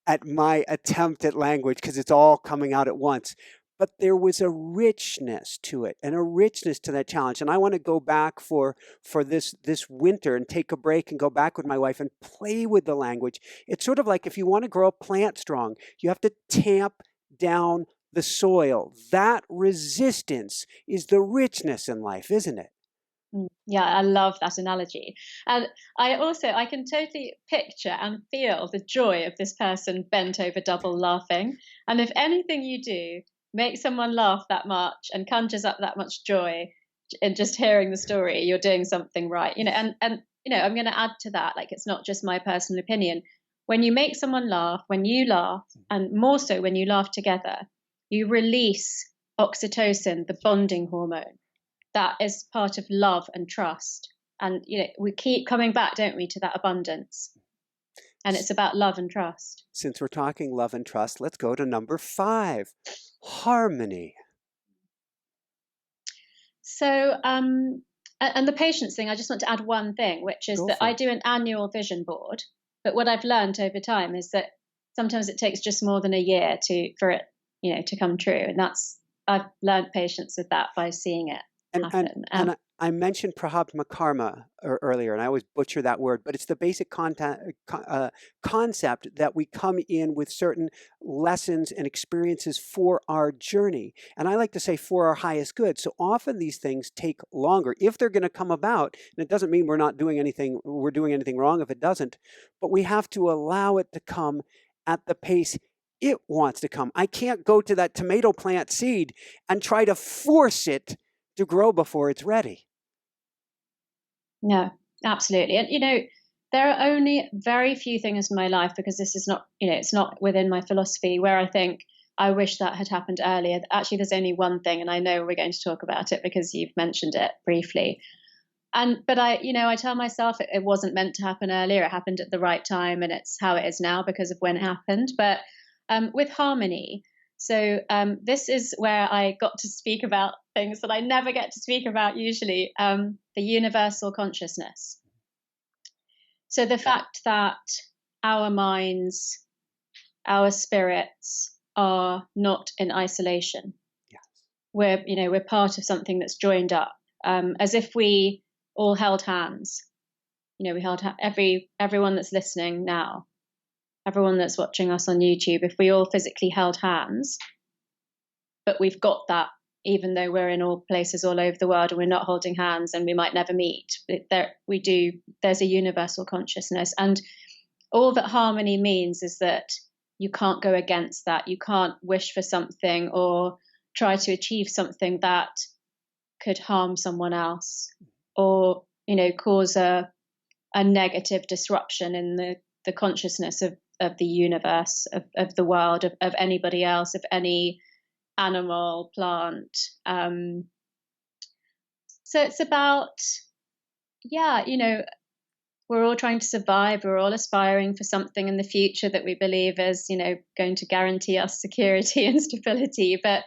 at my attempt at language because it's all coming out at once. But there was a richness to it and a richness to that challenge. And I want to go back for this winter and take a break and go back with my wife and play with the language. It's sort of like if you want to grow a plant strong, you have to tamp down the soil. That resistance is the richness in life, isn't it? Yeah, I love that analogy. And I can totally picture and feel the joy of this person bent over double laughing. And if anything you do makes someone laugh that much and conjures up that much joy in just hearing the story, you're doing something right. And I'm going to add to that, like, it's not just my personal opinion. When you make someone laugh, when you laugh, and more so when you laugh together, you release oxytocin, the bonding hormone. That is part of love and trust. And, we keep coming back, don't we, to that abundance. And it's about love and trust. Since we're talking love and trust, let's go to number 5, harmony. So, and the patience thing, I just want to add one thing, which is that I do an annual vision board. But what I've learned over time is that sometimes it takes just more than a year for it, to come true. And I've learned patience with that by seeing it happen. And I mentioned Prahabdma earlier, and I always butcher that word, but it's the basic concept that we come in with certain lessons and experiences for our journey. And I like to say for our highest good. So often these things take longer if they're going to come about. And it doesn't mean we're doing anything wrong if it doesn't, but we have to allow it to come at the pace it wants to come. I can't go to that tomato plant seed and try to force it to grow before it's ready. No, absolutely. And, there are only very few things in my life, because this is not, it's not within my philosophy, where I think I wish that had happened earlier. Actually, there's only one thing, and I know we're going to talk about it because you've mentioned it briefly. But I tell myself it wasn't meant to happen earlier. It happened at the right time, and it's how it is now because of when it happened. But with harmony, so this is where I got to speak about things that I never get to speak about usually, the universal consciousness. So the fact that our minds, our spirits are not in isolation. Yes. We're part of something that's joined up, as if we all held hands. We held everyone that's listening now, everyone that's watching us on YouTube. If we all physically held hands, but we've got that, even though we're in all places all over the world and we're not holding hands and we might never meet, there's a universal consciousness. And all that harmony means is that you can't go against that. You can't wish for something or try to achieve something that could harm someone else or, cause a negative disruption in the consciousness of the universe, of the world, of anybody else, of any animal, plant. So it's about, we're all trying to survive. We're all aspiring for something in the future that we believe is, going to guarantee us security and stability. But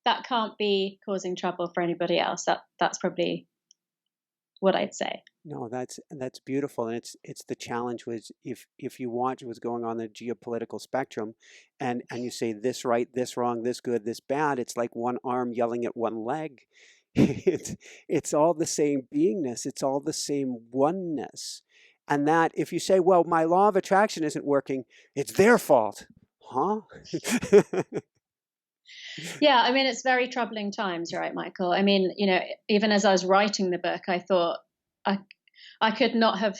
that can't be causing trouble for anybody else. That's probably what I'd say. No, that's beautiful, and it's the challenge was if you watch what's going on the geopolitical spectrum, and you say this right, this wrong, this good, this bad, it's like one arm yelling at one leg. It's all the same beingness, it's all the same oneness, and that if you say, well, my law of attraction isn't working, it's their fault, huh? Yeah, I mean, it's very troubling times, right, Michael? I mean, even as I was writing the book, I thought I, I could not have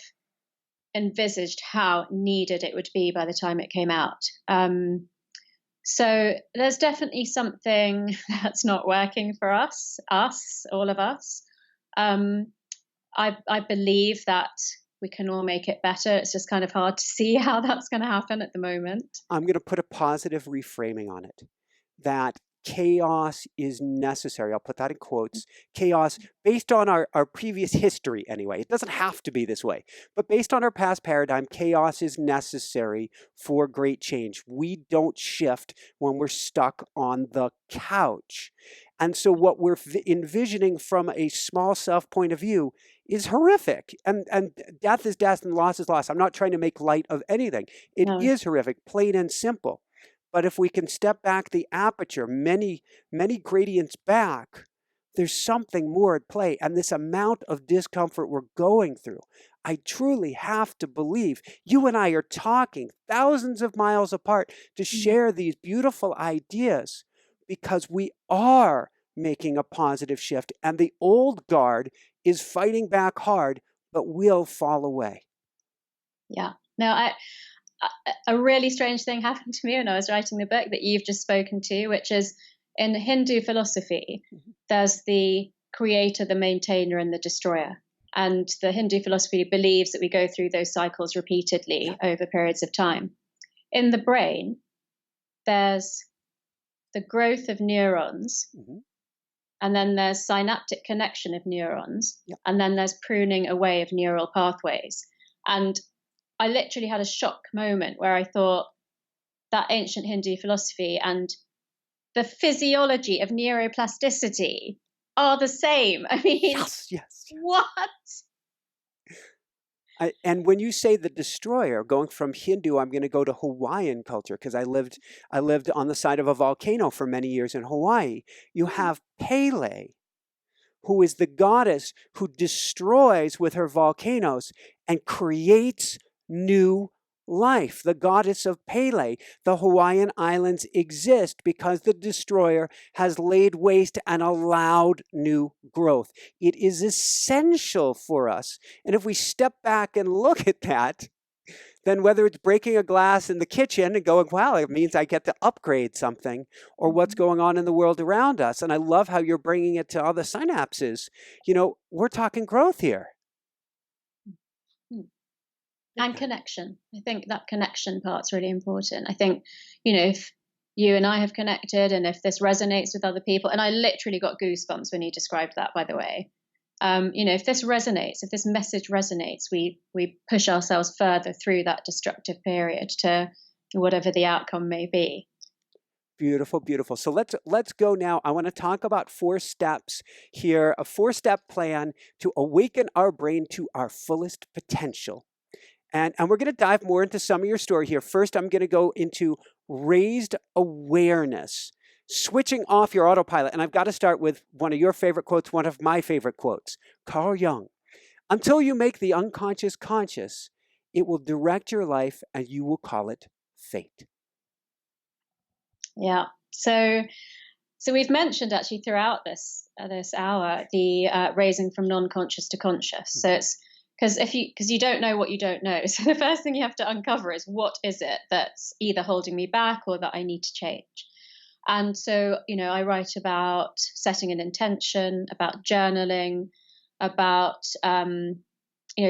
envisaged how needed it would be by the time it came out. So there's definitely something that's not working for us, all of us. I believe that we can all make it better. It's just kind of hard to see how that's going to happen at the moment. I'm going to put a positive reframing on it, that chaos is necessary. I'll put that in quotes. Chaos, based on our previous history anyway. It doesn't have to be this way, but based on our past paradigm, chaos is necessary for great change. We don't shift when we're stuck on the couch. And so what we're envisioning from a small self point of view is horrific. And death is death and loss is loss. I'm not trying to make light of anything. It is horrific, plain and simple. But if we can step back the aperture, many gradients back, there's something more at play. And this amount of discomfort we're going through, I truly have to believe you and I are talking thousands of miles apart to share these beautiful ideas because we are making a positive shift. And the old guard is fighting back hard, but will fall away. Yeah. No, a really strange thing happened to me when I was writing the book that you've just spoken to, which is in Hindu philosophy, there's the creator, the maintainer, and the destroyer. And the Hindu philosophy believes that we go through those cycles repeatedly over periods of time. In the brain, there's the growth of neurons, and then there's synaptic connection of neurons, and then there's pruning away of neural pathways. And I literally had a shock moment where I thought that ancient Hindu philosophy and the physiology of neuroplasticity are the same. I mean, yes. What? And when you say the destroyer, going from Hindu, I'm going to go to Hawaiian culture because I lived on the side of a volcano for many years in Hawaii. You have Pele, who is the goddess who destroys with her volcanoes and creates new life. The goddess of Pele. The Hawaiian Islands exist because the destroyer has laid waste and allowed new growth. It is essential for us. And if we step back and look at that, then whether it's breaking a glass in the kitchen and going, wow, it means I get to upgrade something, or what's going on in the world around us. And I love how you're bringing it to all the synapses. We're talking growth here. And connection. I think that connection part's really important. I think, if you and I have connected and if this resonates with other people, and I literally got goosebumps when you described that, by the way. If this resonates, if this message resonates, we push ourselves further through that destructive period to whatever the outcome may be. Beautiful, beautiful. So let's go now. I want to talk about 4 steps here, a 4-step plan to awaken our brain to our fullest potential. And we're going to dive more into some of your story here. First, I'm going to go into raised awareness, switching off your autopilot. And I've got to start with one of your favorite quotes, one of my favorite quotes, Carl Jung. Until you make the unconscious conscious, it will direct your life and you will call it fate. Yeah. So we've mentioned actually throughout this hour the raising from non-conscious to conscious. So it's because you don't know what you don't know. So the first thing you have to uncover is what is it that's either holding me back or that I need to change. And so, I write about setting an intention, about journaling, about,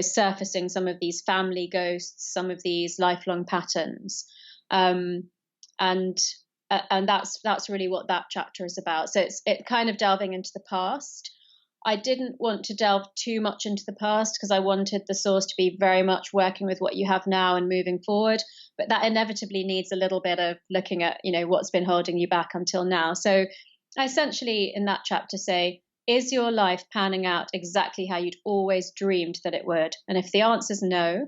surfacing some of these family ghosts, some of these lifelong patterns. And that's really what that chapter is about. So it's kind of delving into the past. I didn't want to delve too much into the past because I wanted the source to be very much working with what you have now and moving forward. But that inevitably needs a little bit of looking at, what's been holding you back until now. So I essentially in that chapter say, is your life panning out exactly how you'd always dreamed that it would? And if the answer is no,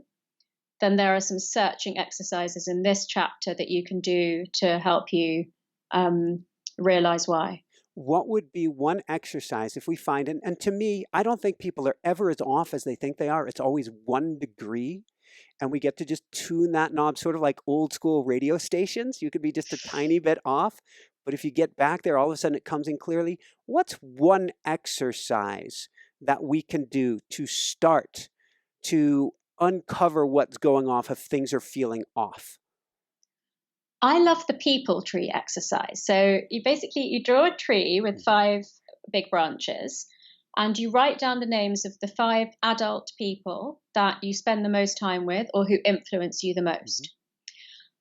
then there are some searching exercises in this chapter that you can do to help you realize why. What would be one exercise if we find it? And to me, I don't think people are ever as off as they think they are. It's always 1 degree. And we get to just tune that knob, sort of like old school radio stations. You could be just a tiny bit off. But if you get back there, all of a sudden it comes in clearly. What's one exercise that we can do to start to uncover what's going off if things are feeling off? I love the people tree exercise. So you draw a tree with 5 big branches, and you write down the names of the 5 adult people that you spend the most time with or who influence you the most.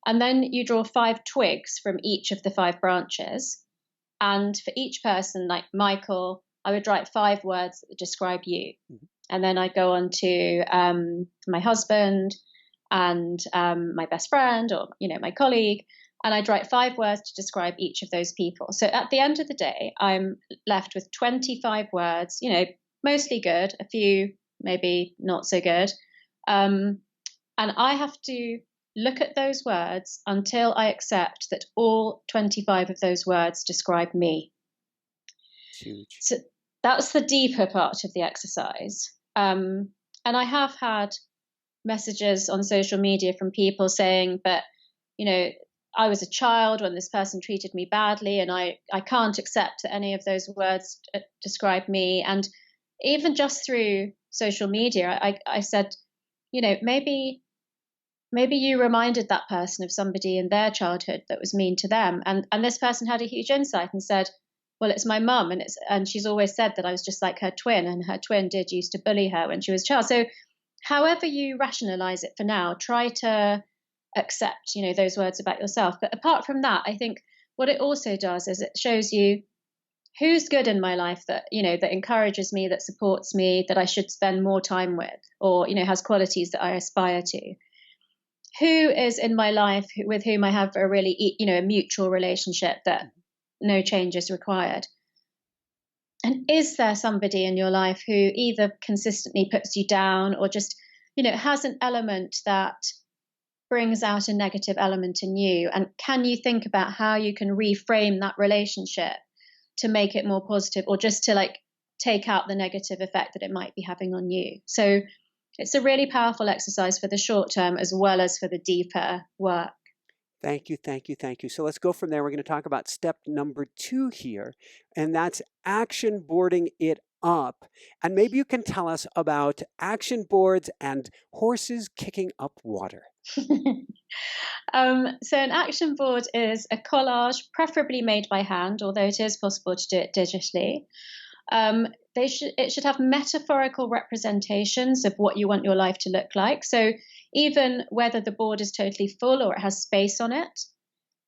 And then you draw 5 twigs from each of the 5 branches. And for each person, like Michael, I would write 5 words that describe you. And then I go on to my husband and my best friend, or my colleague, and I'd write 5 words to describe each of those people. So at the end of the day, I'm left with 25 words, mostly good, a few maybe not so good. And I have to look at those words until I accept that all 25 of those words describe me. Huge. So that's the deeper part of the exercise. And I have had messages on social media from people saying, but, I was a child when this person treated me badly, and I can't accept that any of those words describe me. And even just through social media, I said, maybe you reminded that person of somebody in their childhood that was mean to them. And this person had a huge insight and said, well, it's my mum, and she's always said that I was just like her twin, and her twin did used to bully her when she was a child. So however you rationalize it for now, try to accept, those words about yourself. But apart from that, I think what it also does is it shows you who's good in my life that, that encourages me, that supports me, that I should spend more time with, or, has qualities that I aspire to. Who is in my life with whom I have a really, a mutual relationship that no change is required? And is there somebody in your life who either consistently puts you down or just, has an element that brings out a negative element in you? And can you think about how you can reframe that relationship to make it more positive, or just to take out the negative effect that it might be having on you? So it's a really powerful exercise for the short term as well as for the deeper work. Thank you, thank you, thank you. So let's go from there. We're going to talk about step number 2 here, and that's action boarding it up. And maybe you can tell us about action boards and horses kicking up water. So an action board is a collage, preferably made by hand, although it is possible to do it digitally. It should have metaphorical representations of what you want your life to look like. So even whether the board is totally full or it has space on it,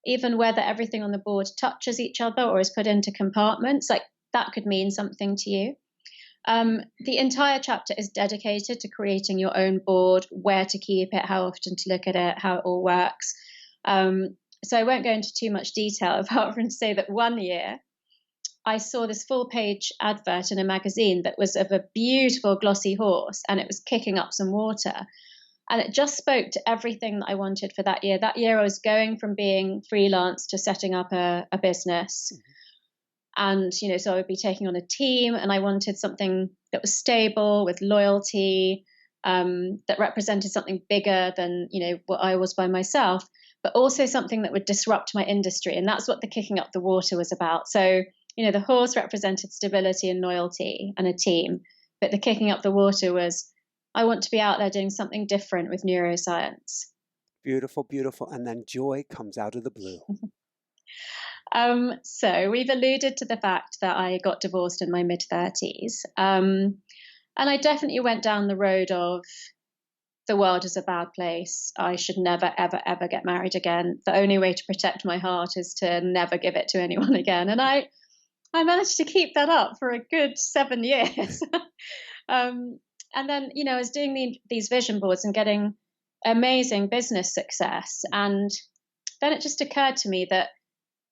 even whether everything on the board touches each other or is put into compartments, that could mean something to you. The entire chapter is dedicated to creating your own board, where to keep it, how often to look at it, how it all works. So I won't go into too much detail apart from to say that one year I saw this full-page advert in a magazine that was of a beautiful glossy horse, and it was kicking up some water. And it just spoke to everything that I wanted for that year. That year I was going from being freelance to setting up a business. And, so I would be taking on a team, and I wanted something that was stable, with loyalty, that represented something bigger than, what I was by myself, but also something that would disrupt my industry. And that's what the kicking up the water was about. So, the horse represented stability and loyalty and a team, but the kicking up the water was, I want to be out there doing something different with neuroscience. Beautiful, beautiful. And then joy comes out of the blue. So we've alluded to the fact that I got divorced in my mid-30s. And I definitely went down the road of the world is a bad place. I should never, ever, ever get married again. The only way to protect my heart is to never give it to anyone again. And I managed to keep that up for a good 7 years. And then, I was doing these vision boards and getting amazing business success. And then it just occurred to me that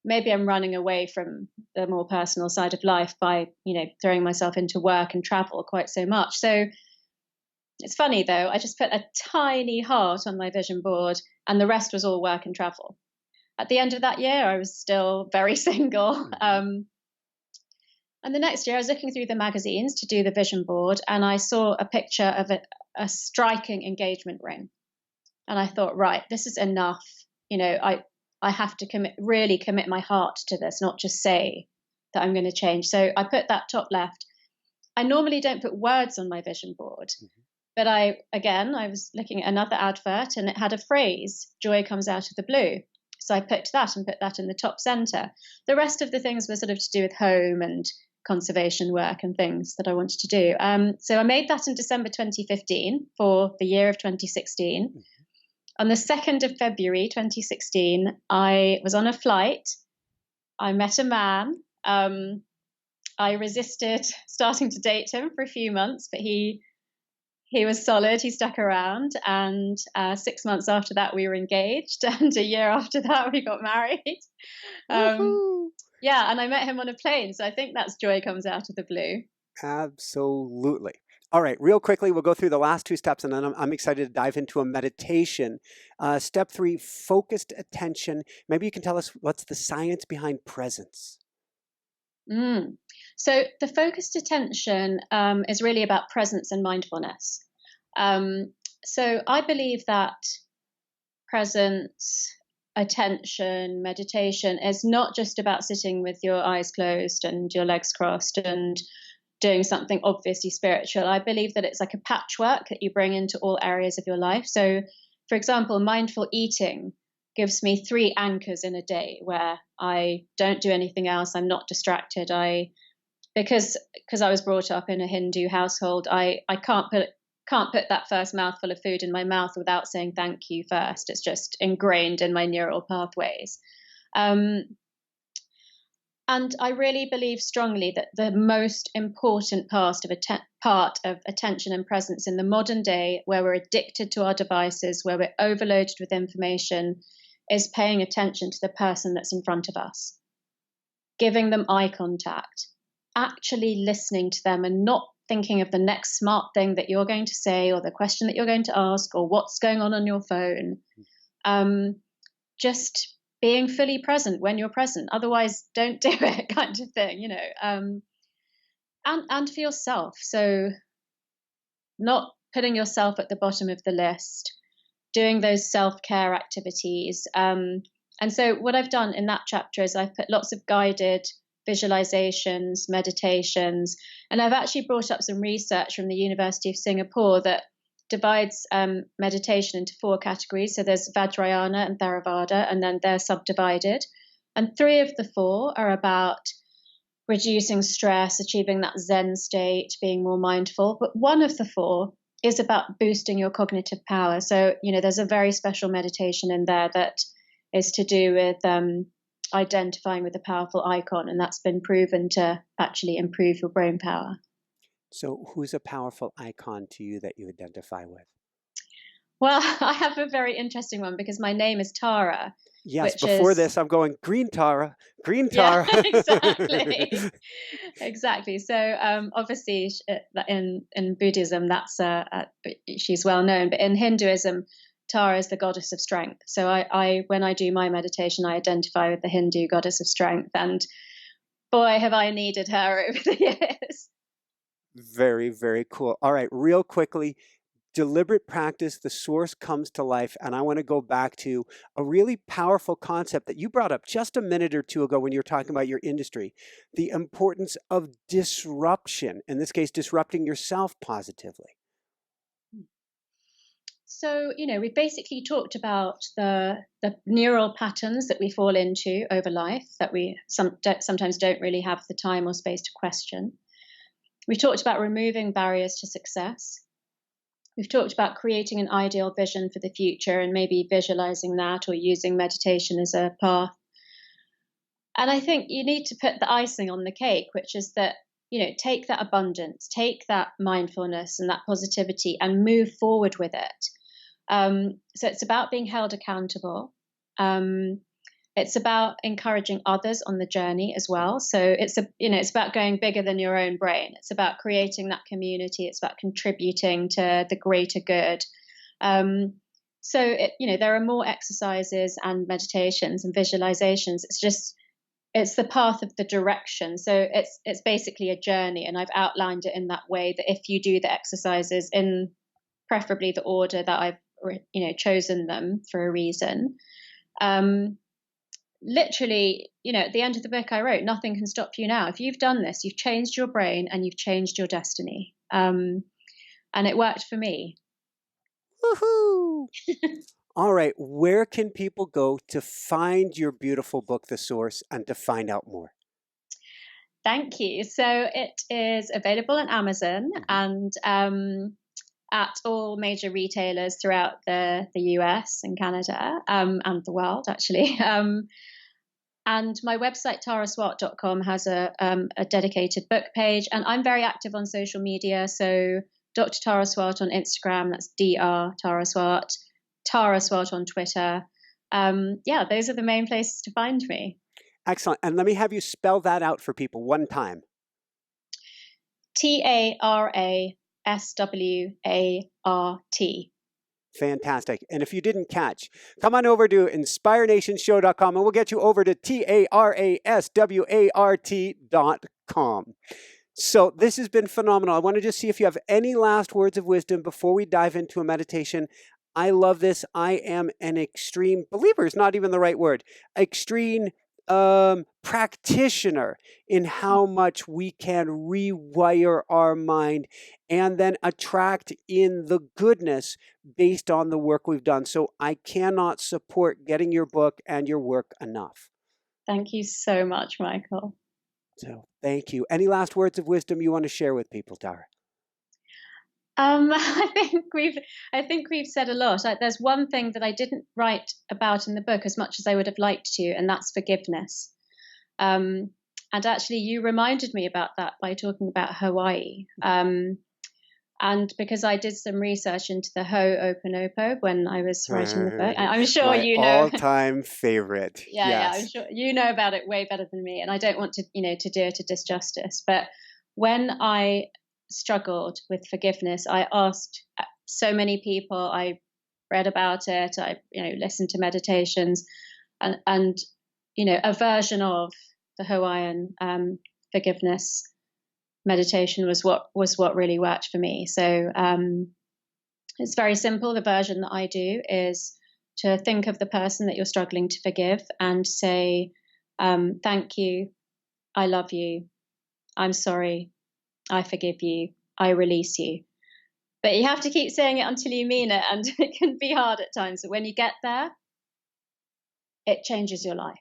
maybe I'm running away from the more personal side of life by, throwing myself into work and travel quite so much. So it's funny though, I just put a tiny heart on my vision board and the rest was all work and travel. At the end of that year, I was still very single. Mm-hmm. And the next year, I was looking through the magazines to do the vision board, and I saw a picture of a striking engagement ring. And I thought, right, this is enough. I have to really commit my heart to this, not just say that I'm going to change. So I put that top left. I normally don't put words on my vision board, Mm-hmm. but I was looking at another advert and it had a phrase, joy comes out of the blue. So I picked that and put that in the top center. The rest of the things were sort of to do with home and conservation work and things that I wanted to do. So I made that in December 2015 for the year of 2016. Mm-hmm. On the 2nd of February 2016, I was on a flight. I met a man. I resisted starting to date him for a few months, but he was solid. He stuck around. And 6 months after that, we were engaged. And a year after that, we got married. Yeah, and I met him on a plane. So I think that's joy comes out of the blue. Absolutely. All right, real quickly, we'll go through the last 2 steps, and then I'm excited to dive into a meditation. Step 3, focused attention. Maybe you can tell us what's the science behind presence. So the focused attention is really about presence and mindfulness. So I believe that presence, attention, meditation is not just about sitting with your eyes closed and your legs crossed and doing something obviously spiritual. I believe that it's like a patchwork that you bring into all areas of your life. So, for example, mindful eating gives me 3 anchors in a day where I don't do anything else. I'm not distracted. Because I was brought up in a Hindu household, I can't put that first mouthful of food in my mouth without saying thank you first. It's just ingrained in my neural pathways. And I really believe strongly that the most important part of attention and presence in the modern day, where we're addicted to our devices, where we're overloaded with information, is paying attention to the person that's in front of us, giving them eye contact, actually listening to them and not thinking of the next smart thing that you're going to say or the question that you're going to ask or what's going on your phone. Just being fully present when you're present. Otherwise, don't do it, kind of thing, and for yourself. So not putting yourself at the bottom of the list, doing those self-care activities. And so what I've done in that chapter is I've put lots of guided visualizations, meditations, and I've actually brought up some research from the University of Singapore that divides meditation into 4 categories. So there's Vajrayana and Theravada, and then they're subdivided. And 3 of the 4 are about reducing stress, achieving that Zen state, being more mindful. But 1 of the 4 is about boosting your cognitive power. So, there's a very special meditation in there that is to do with identifying with a powerful icon, and that's been proven to actually improve your brain power. So who's a powerful icon to you that you identify with? Well, I have a very interesting one because my name is Tara. Yes, before this, I'm going, green Tara, green Tara. Yeah, exactly. Exactly. So obviously in Buddhism, that's she's well known, but in Hinduism, Tara is the goddess of strength. So I when I do my meditation, I identify with the Hindu goddess of strength. And boy, have I needed her over the years. Very, very cool. All right, real quickly, deliberate practice, the source comes to life. And I want to go back to a really powerful concept that you brought up just a minute or 2 ago when you were talking about your industry, the importance of disruption, in this case, disrupting yourself positively. So, we basically talked about the neural patterns that we fall into over life that we sometimes don't really have the time or space to question. We talked about removing barriers to success. We've talked about creating an ideal vision for the future and maybe visualizing that or using meditation as a path. And I think you need to put the icing on the cake, which is that, take that abundance, take that mindfulness and that positivity and move forward with it. So it's about being held accountable. It's about encouraging others on the journey as well. So it's about going bigger than your own brain. It's about creating that community. It's about contributing to the greater good. There are more exercises and meditations and visualizations. It's the path of the direction. So it's basically a journey, and I've outlined it in that way that if you do the exercises in preferably the order that I've chosen them for a reason. Literally, at the end of the book I wrote, nothing can stop you now. If you've done this, you've changed your brain and you've changed your destiny. And it worked for me. Woohoo! All right, where can people go to find your beautiful book, The Source, and to find out more? Thank you. So it is available on Amazon and at all major retailers throughout the US and Canada and the world, actually. And my website, taraswart.com, has a dedicated book page. And I'm very active on social media. So Dr. Tara Swart on Instagram, that's Dr. Tara Swart, Tara Swart on Twitter. Those are the main places to find me. Excellent. And let me have you spell that out for people one time. TarasWart. Fantastic. And if you didn't catch, come on over to inspirenationshow.com and we'll get you over to TarasWart.com. So this has been phenomenal. I want to just see if you have any last words of wisdom before we dive into a meditation. I love this. I am an extreme believer, is not even the right word, extreme practitioner in how much we can rewire our mind and then attract in the goodness based on the work we've done. So I cannot support getting your book and your work enough. Thank you so much, Michael. So thank you. Any last words of wisdom you want to share with people, Tara? I think we've said a lot. There's one thing that I didn't write about in the book as much as I would have liked to, and that's forgiveness. And actually, you reminded me about that by talking about Hawaii. And because I did some research into the Ho'oponopo when I was writing the book, I'm sure you know. All-time favorite. Yeah, I'm sure you know about it way better than me, and I don't want to do it a disjustice. But when I struggled with forgiveness, I asked so many people. I read about it. I listened to meditations, and a version of the Hawaiian forgiveness meditation was what really worked for me. So it's very simple. The version that I do is to think of the person that you're struggling to forgive and say, thank you, I love you, I'm sorry, I forgive you, I release you. But you have to keep saying it until you mean it, and it can be hard at times. But when you get there, it changes your life.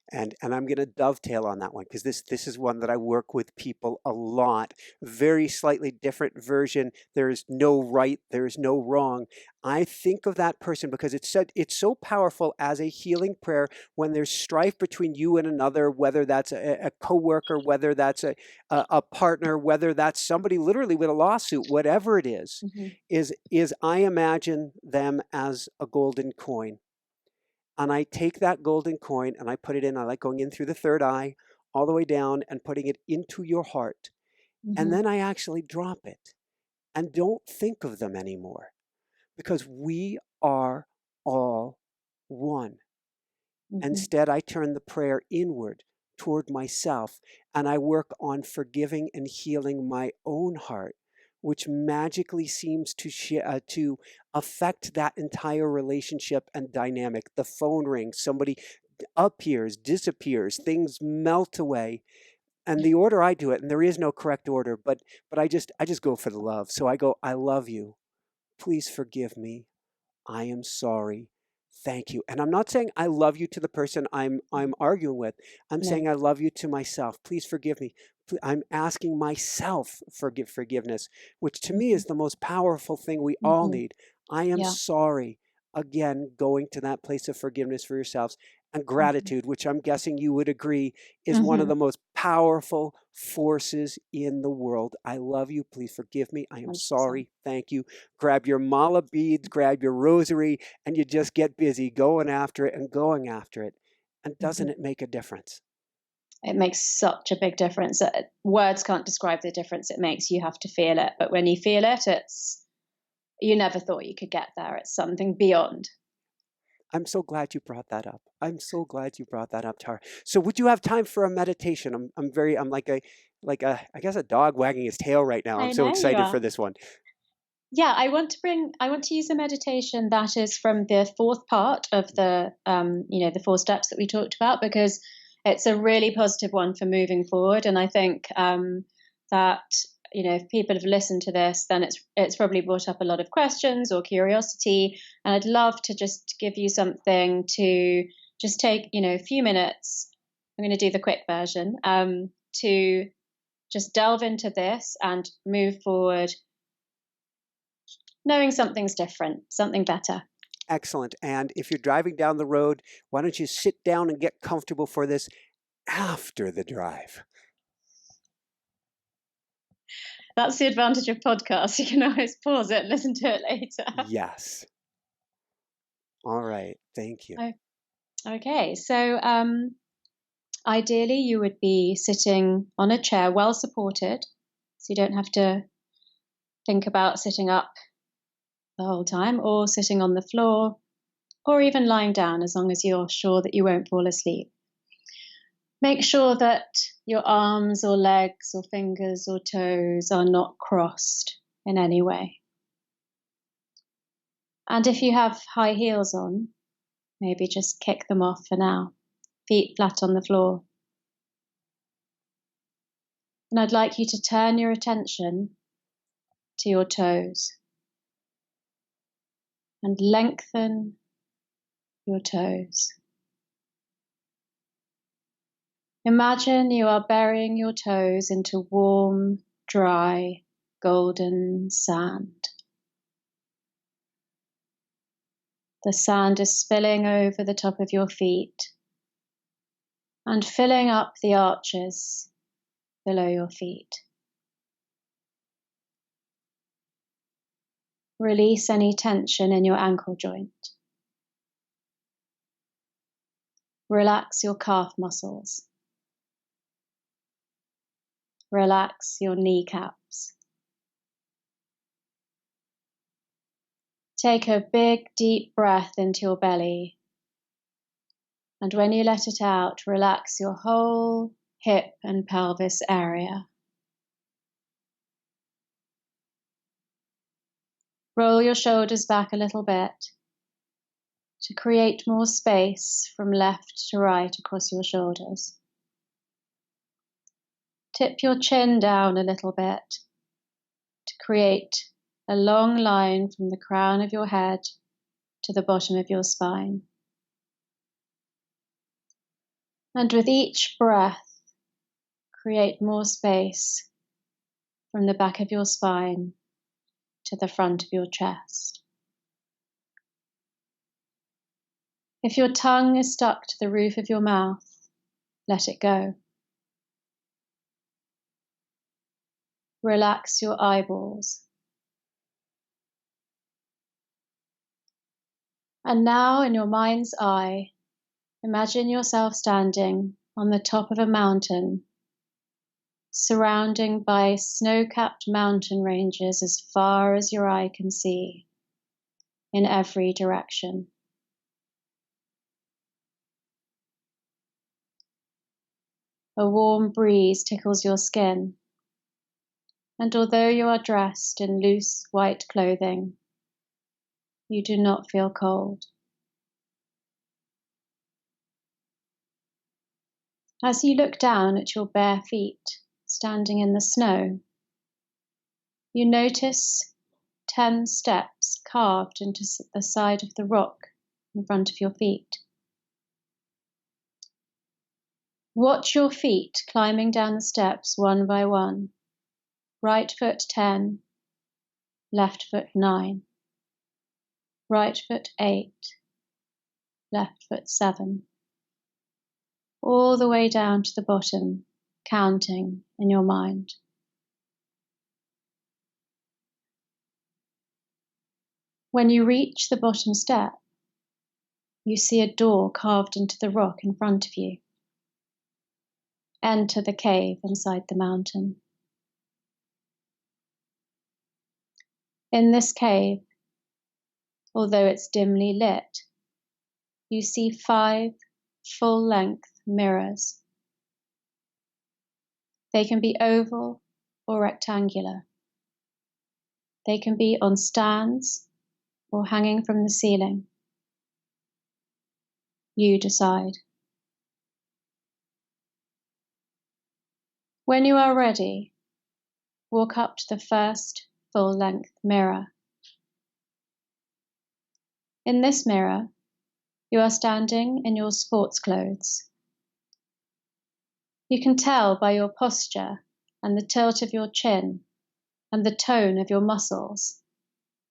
And I'm going to dovetail on that one because this is one that I work with people a lot. Very slightly different version. There is no right. There is no wrong. I think of that person because it's so powerful as a healing prayer when there's strife between you and another, whether that's a coworker, whether that's a partner, whether that's somebody literally with a lawsuit, whatever it is, is I imagine them as a golden coin. And I take that golden coin and I put it in. I like going in through the third eye, all the way down and putting it into your heart. And then I actually drop it and don't think of them anymore because we are all one. Instead, I turn the prayer inward toward myself and I work on forgiving and healing my own heart, which magically seems to affect that entire relationship and dynamic. The phone rings, somebody appears, disappears, things melt away. And the order I do it, and there is no correct order, but I just go for the love. So I go, I love you. Please forgive me. I am sorry. Thank you. And I'm not saying I love you to the person I'm arguing with. I'm saying I love you to myself. Please forgive me. I'm asking myself for forgiveness, which to me is the most powerful thing we all need. I am sorry. Again, going to that place of forgiveness for yourselves And gratitude, which I'm guessing you would agree, is one of Mm-hmm. the most powerful forces in the world. I love you. Please forgive me. I am 100%. sorry. Thank you. Grab your mala beads, grab your rosary, and you just get busy going after it and going after it. And doesn't it make a difference? It makes such a big difference. Words can't describe the difference it makes. You have to feel it. But when you feel it, you never thought you could get there. It's something beyond. I'm so glad you brought that up. I'm so glad you brought that up, Tara. So would you have time for a meditation? I'm I guess a dog wagging his tail right now. I'm I so know you excited are. for this one. Yeah, I want to use a meditation that is from the fourth part of the 4 steps that we talked about, because it's a really positive one for moving forward. And I think that, if people have listened to this, then it's probably brought up a lot of questions or curiosity. And I'd love to just give you something to just take, a few minutes. I'm going to do the quick version, to just delve into this and move forward, knowing something's different, something better. Excellent. And if you're driving down the road, why don't you sit down and get comfortable for this after the drive? That's the advantage of podcasts. You can always pause it and listen to it later. Yes. All right. Thank you. Okay, so ideally you would be sitting on a chair, well supported, so you don't have to think about sitting up the whole time, or sitting on the floor, or even lying down, as long as you're sure that you won't fall asleep. Make sure that your arms or legs or fingers or toes are not crossed in any way. And if you have high heels on, maybe just kick them off for now, feet flat on the floor. And I'd like you to turn your attention to your toes and lengthen your toes. Imagine you are burying your toes into warm, dry, golden sand. The sand is spilling over the top of your feet and filling up the arches below your feet. Release any tension in your ankle joint. Relax your calf muscles. Relax your kneecaps. Take a big, deep breath into your belly. And when you let it out, relax your whole hip and pelvis area. Roll your shoulders back a little bit to create more space from left to right across your shoulders. Tip your chin down a little bit to create a long line from the crown of your head to the bottom of your spine. And with each breath, create more space from the back of your spine to the front of your chest. If your tongue is stuck to the roof of your mouth, let it go. Relax your eyeballs. And now, in your mind's eye, imagine yourself standing on the top of a mountain, surrounded by snow-capped mountain ranges as far as your eye can see, in every direction. A warm breeze tickles your skin, and although you are dressed in loose white clothing, you do not feel cold. As you look down at your bare feet standing in the snow, you notice 10 steps carved into the side of the rock in front of your feet. Watch your feet climbing down the steps one by one. Right foot 10, left foot 9, right foot 8, left foot 7, all the way down to the bottom, counting in your mind. When you reach the bottom step, you see a door carved into the rock in front of you. Enter the cave inside the mountain. In this cave, although it's dimly lit, you see 5 full-length mirrors. They can be oval or rectangular. They can be on stands or hanging from the ceiling. You decide. When you are ready, walk up to the first full-length mirror. In this mirror, you are standing in your sports clothes. You can tell by your posture and the tilt of your chin and the tone of your muscles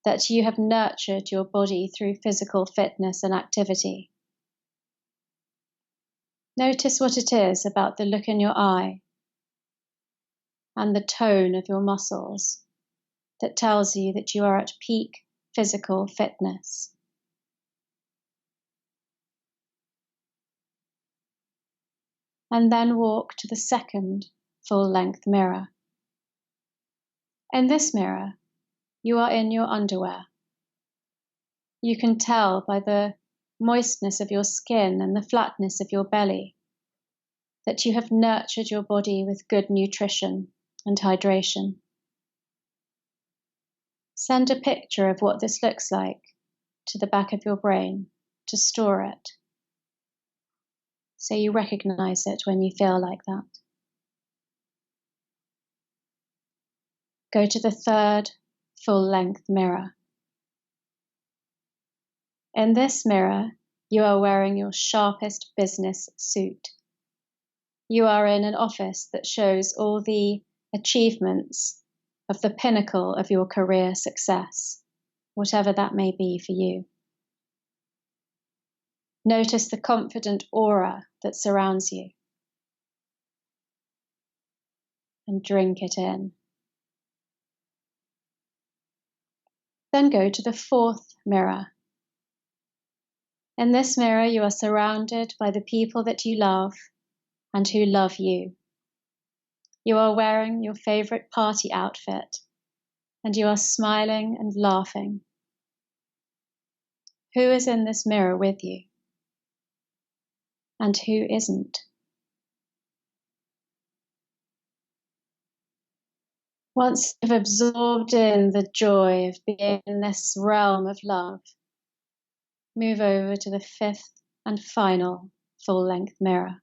that you have nurtured your body through physical fitness and activity. Notice what it is about the look in your eye and the tone of your muscles that tells you that you are at peak physical fitness. And then walk to the second full-length mirror. In this mirror, you are in your underwear. You can tell by the moistness of your skin and the flatness of your belly that you have nurtured your body with good nutrition and hydration. Send a picture of what this looks like to the back of your brain to store it, so you recognize it when you feel like that. Go to the third full-length mirror. In this mirror, you are wearing your sharpest business suit. You are in an office that shows all the achievements of the pinnacle of your career success, whatever that may be for you. Notice the confident aura that surrounds you and drink it in. Then go to the fourth mirror. In this mirror, you are surrounded by the people that you love and who love you. You are wearing your favorite party outfit and you are smiling and laughing. Who is in this mirror with you? And who isn't? Once you've absorbed in the joy of being in this realm of love, move over to the fifth and final full-length mirror.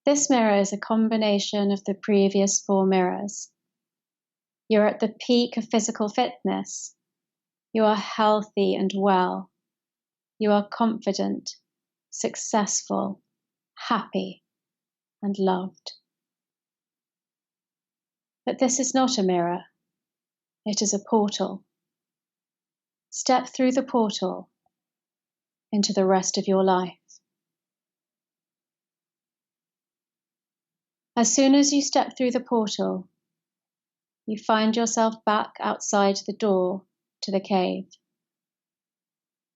This mirror is a combination of the previous 4 mirrors. You're at the peak of physical fitness. You are healthy and well. You are confident, successful, happy, and loved. But this is not a mirror. It is a portal. Step through the portal into the rest of your life. As soon as you step through the portal, you find yourself back outside the door to the cave.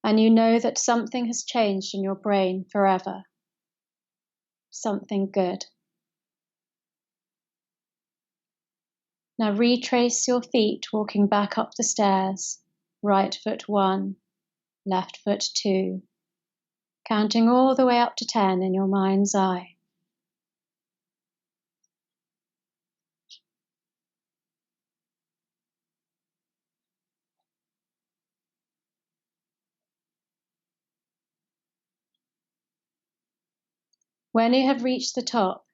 And you know that something has changed in your brain forever. Something good. Now retrace your feet walking back up the stairs. Right foot 1, left foot 2, counting all the way up to 10 in your mind's eye. When you have reached the top,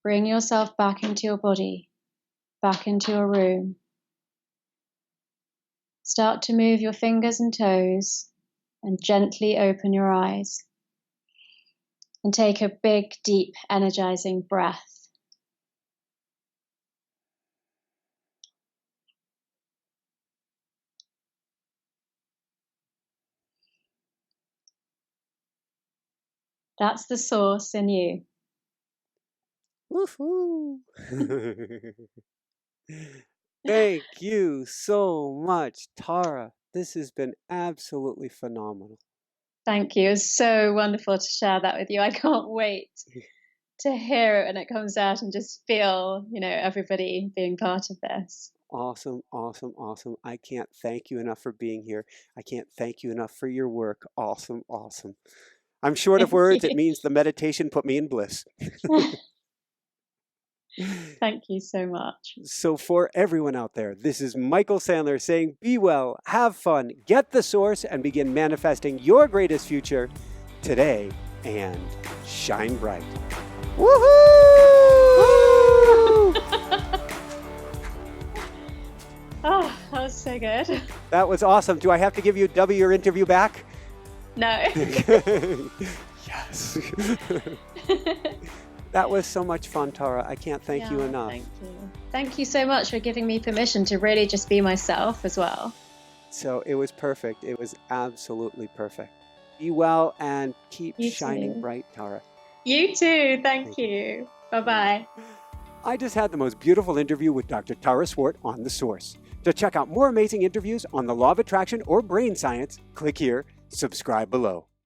bring yourself back into your body, back into your room. Start to move your fingers and toes and gently open your eyes. And take a big, deep, energizing breath. That's the source in you. Woohoo! Thank you so much, Tara. This has been absolutely phenomenal. Thank you. It's so wonderful to share that with you. I can't wait to hear it when it comes out and just feel, everybody being part of this. Awesome, awesome, awesome. I can't thank you enough for being here. I can't thank you enough for your work. Awesome, awesome. I'm short of Thank words. It you. means the meditation put me in bliss. Thank you so much. So for everyone out there, this is Michael Sandler saying, be well, have fun, get the source, and begin manifesting your greatest future today and shine bright. Woohoo! Oh, that was so good. That was awesome. Do I have to give you your interview back? No. Yes. That was so much fun, Tara. I can't thank you enough. Thank you. Thank you so much for giving me permission to really just be myself as well. So it was perfect. It was absolutely perfect. Be well and keep You shining too. bright, Tara. You too. Thank you. Bye-bye. I just had the most beautiful interview with Dr. Tara Swart on The Source. To check out more amazing interviews on the law of attraction or brain science, click here, subscribe below.